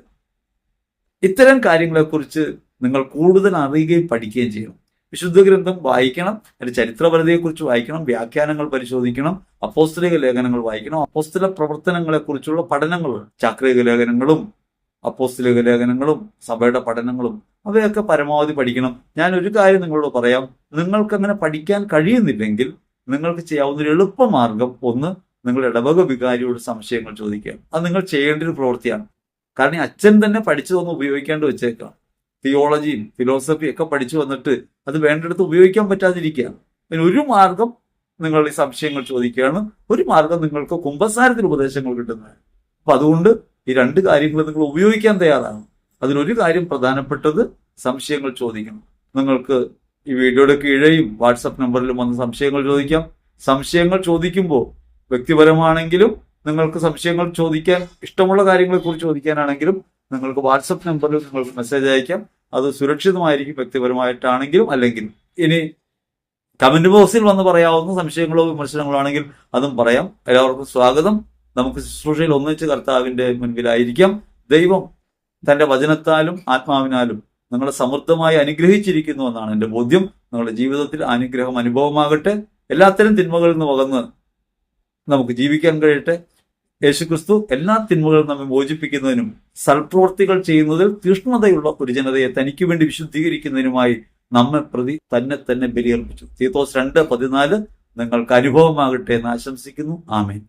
ഇത്തരം കാര്യങ്ങളെക്കുറിച്ച് നിങ്ങൾ കൂടുതൽ അറിയുകയും പഠിക്കുകയും ചെയ്യണം. വിശുദ്ധ ഗ്രന്ഥം വായിക്കണം, അതിന്റെ ചരിത്രപരതയെക്കുറിച്ച് വായിക്കണം, വ്യാഖ്യാനങ്ങൾ പരിശോധിക്കണം, അപ്പോസ്തലിക ലേഖനങ്ങൾ വായിക്കണം, അപ്പോസ്തല പ്രവർത്തനങ്ങളെക്കുറിച്ചുള്ള പഠനങ്ങൾ, ചാക്രിക ലേഖനങ്ങളും അപ്പോസ്തലിക ലേഖനങ്ങളും സഭയുടെ പഠനങ്ങളും അവയൊക്കെ പരമാവധി പഠിക്കണം. ഞാൻ ഒരു കാര്യം നിങ്ങളോട് പറയാം, നിങ്ങൾക്ക് അങ്ങനെ പഠിക്കാൻ കഴിയുന്നില്ലെങ്കിൽ നിങ്ങൾക്ക് ചെയ്യാവുന്ന ഒരു എളുപ്പമാർഗം, ഒന്ന്, നിങ്ങളുടെ ഇടവക വികാരിയോട് സംശയങ്ങൾ ചോദിക്കുക. അത് നിങ്ങൾ ചെയ്യേണ്ട ഒരു പ്രവൃത്തിയാണ്. കാരണം അച്ഛൻ തന്നെ പഠിച്ചതൊന്നും ഉപയോഗിക്കാണ്ട് വെച്ചേക്കാം. തിയോളജിയും ഫിലോസഫിയും ഒക്കെ പഠിച്ചു വന്നിട്ട് അത് വേണ്ടിടത്ത് ഉപയോഗിക്കാൻ പറ്റാതിരിക്കുക. പിന്നെ ഒരു മാർഗം നിങ്ങൾ ഈ സംശയങ്ങൾ ചോദിക്കുകയാണ്, ഒരു മാർഗം നിങ്ങൾക്ക് കുമ്പസാരത്തിൽ ഉപദേശങ്ങൾ കിട്ടുന്നത്. അപ്പൊ അതുകൊണ്ട് ഈ 2 കാര്യങ്ങൾ നിങ്ങൾ ഉപയോഗിക്കാൻ തയ്യാറാണ്. അതിലൊരു കാര്യം പ്രധാനപ്പെട്ടത് സംശയങ്ങൾ ചോദിക്കണം. നിങ്ങൾക്ക് ഈ വീഡിയോയുടെ കീഴെയും വാട്സപ്പ് നമ്പറിലും വന്ന് സംശയങ്ങൾ ചോദിക്കാം. സംശയങ്ങൾ ചോദിക്കുമ്പോൾ വ്യക്തിപരമാണെങ്കിലും നിങ്ങൾക്ക് സംശയങ്ങൾ ചോദിക്കാൻ ഇഷ്ടമുള്ള കാര്യങ്ങളെക്കുറിച്ച് ചോദിക്കാനാണെങ്കിലും നിങ്ങൾക്ക് വാട്സപ്പ് നമ്പറിൽ നിങ്ങൾക്ക് മെസ്സേജ് അയക്കാം. അത് സുരക്ഷിതമായിരിക്കും, വ്യക്തിപരമായിട്ടാണെങ്കിലും അല്ലെങ്കിലും. ഇനി കമന്റ് ബോക്സിൽ വന്ന് പറയാവുന്ന സംശയങ്ങളോ വിമർശനങ്ങളോ ആണെങ്കിൽ അതും പറയാം. എല്ലാവർക്കും സ്വാഗതം. നമുക്ക് ശുശ്രൂഷയിൽ ഒന്നിച്ച് കർത്താവിന്റെ മുൻപിലായിരിക്കാം. ദൈവം തന്റെ വചനത്താലും ആത്മാവിനാലും നിങ്ങളെ സമൃദ്ധമായി അനുഗ്രഹിച്ചിരിക്കുന്നു എന്നാണ് എൻ്റെ ബോധ്യം. നിങ്ങളുടെ ജീവിതത്തിൽ അനുഗ്രഹം അനുഭവമാകട്ടെ. എല്ലാത്തരം തിന്മകളിൽ നിന്ന് അകന്ന് നമുക്ക് ജീവിക്കാൻ കഴിയട്ടെ. യേശുക്രിസ്തു എല്ലാ തിന്മകളും നമ്മെ മോചിപ്പിക്കുന്നതിനും സൽപ്രവൃത്തികൾ ചെയ്യുന്നതിൽ തീഷ്ണതയുള്ള ഒരു ജനതയെ തനിക്ക് വേണ്ടി വിശുദ്ധീകരിക്കുന്നതിനുമായി നമ്മെ പ്രതി തന്നെ ബലിയർപ്പിച്ചു. തീത്തോസ് 2:14 നിങ്ങൾക്ക് അനുഭവമാകട്ടെ എന്ന് ആശംസിക്കുന്നു. ആമേൻ.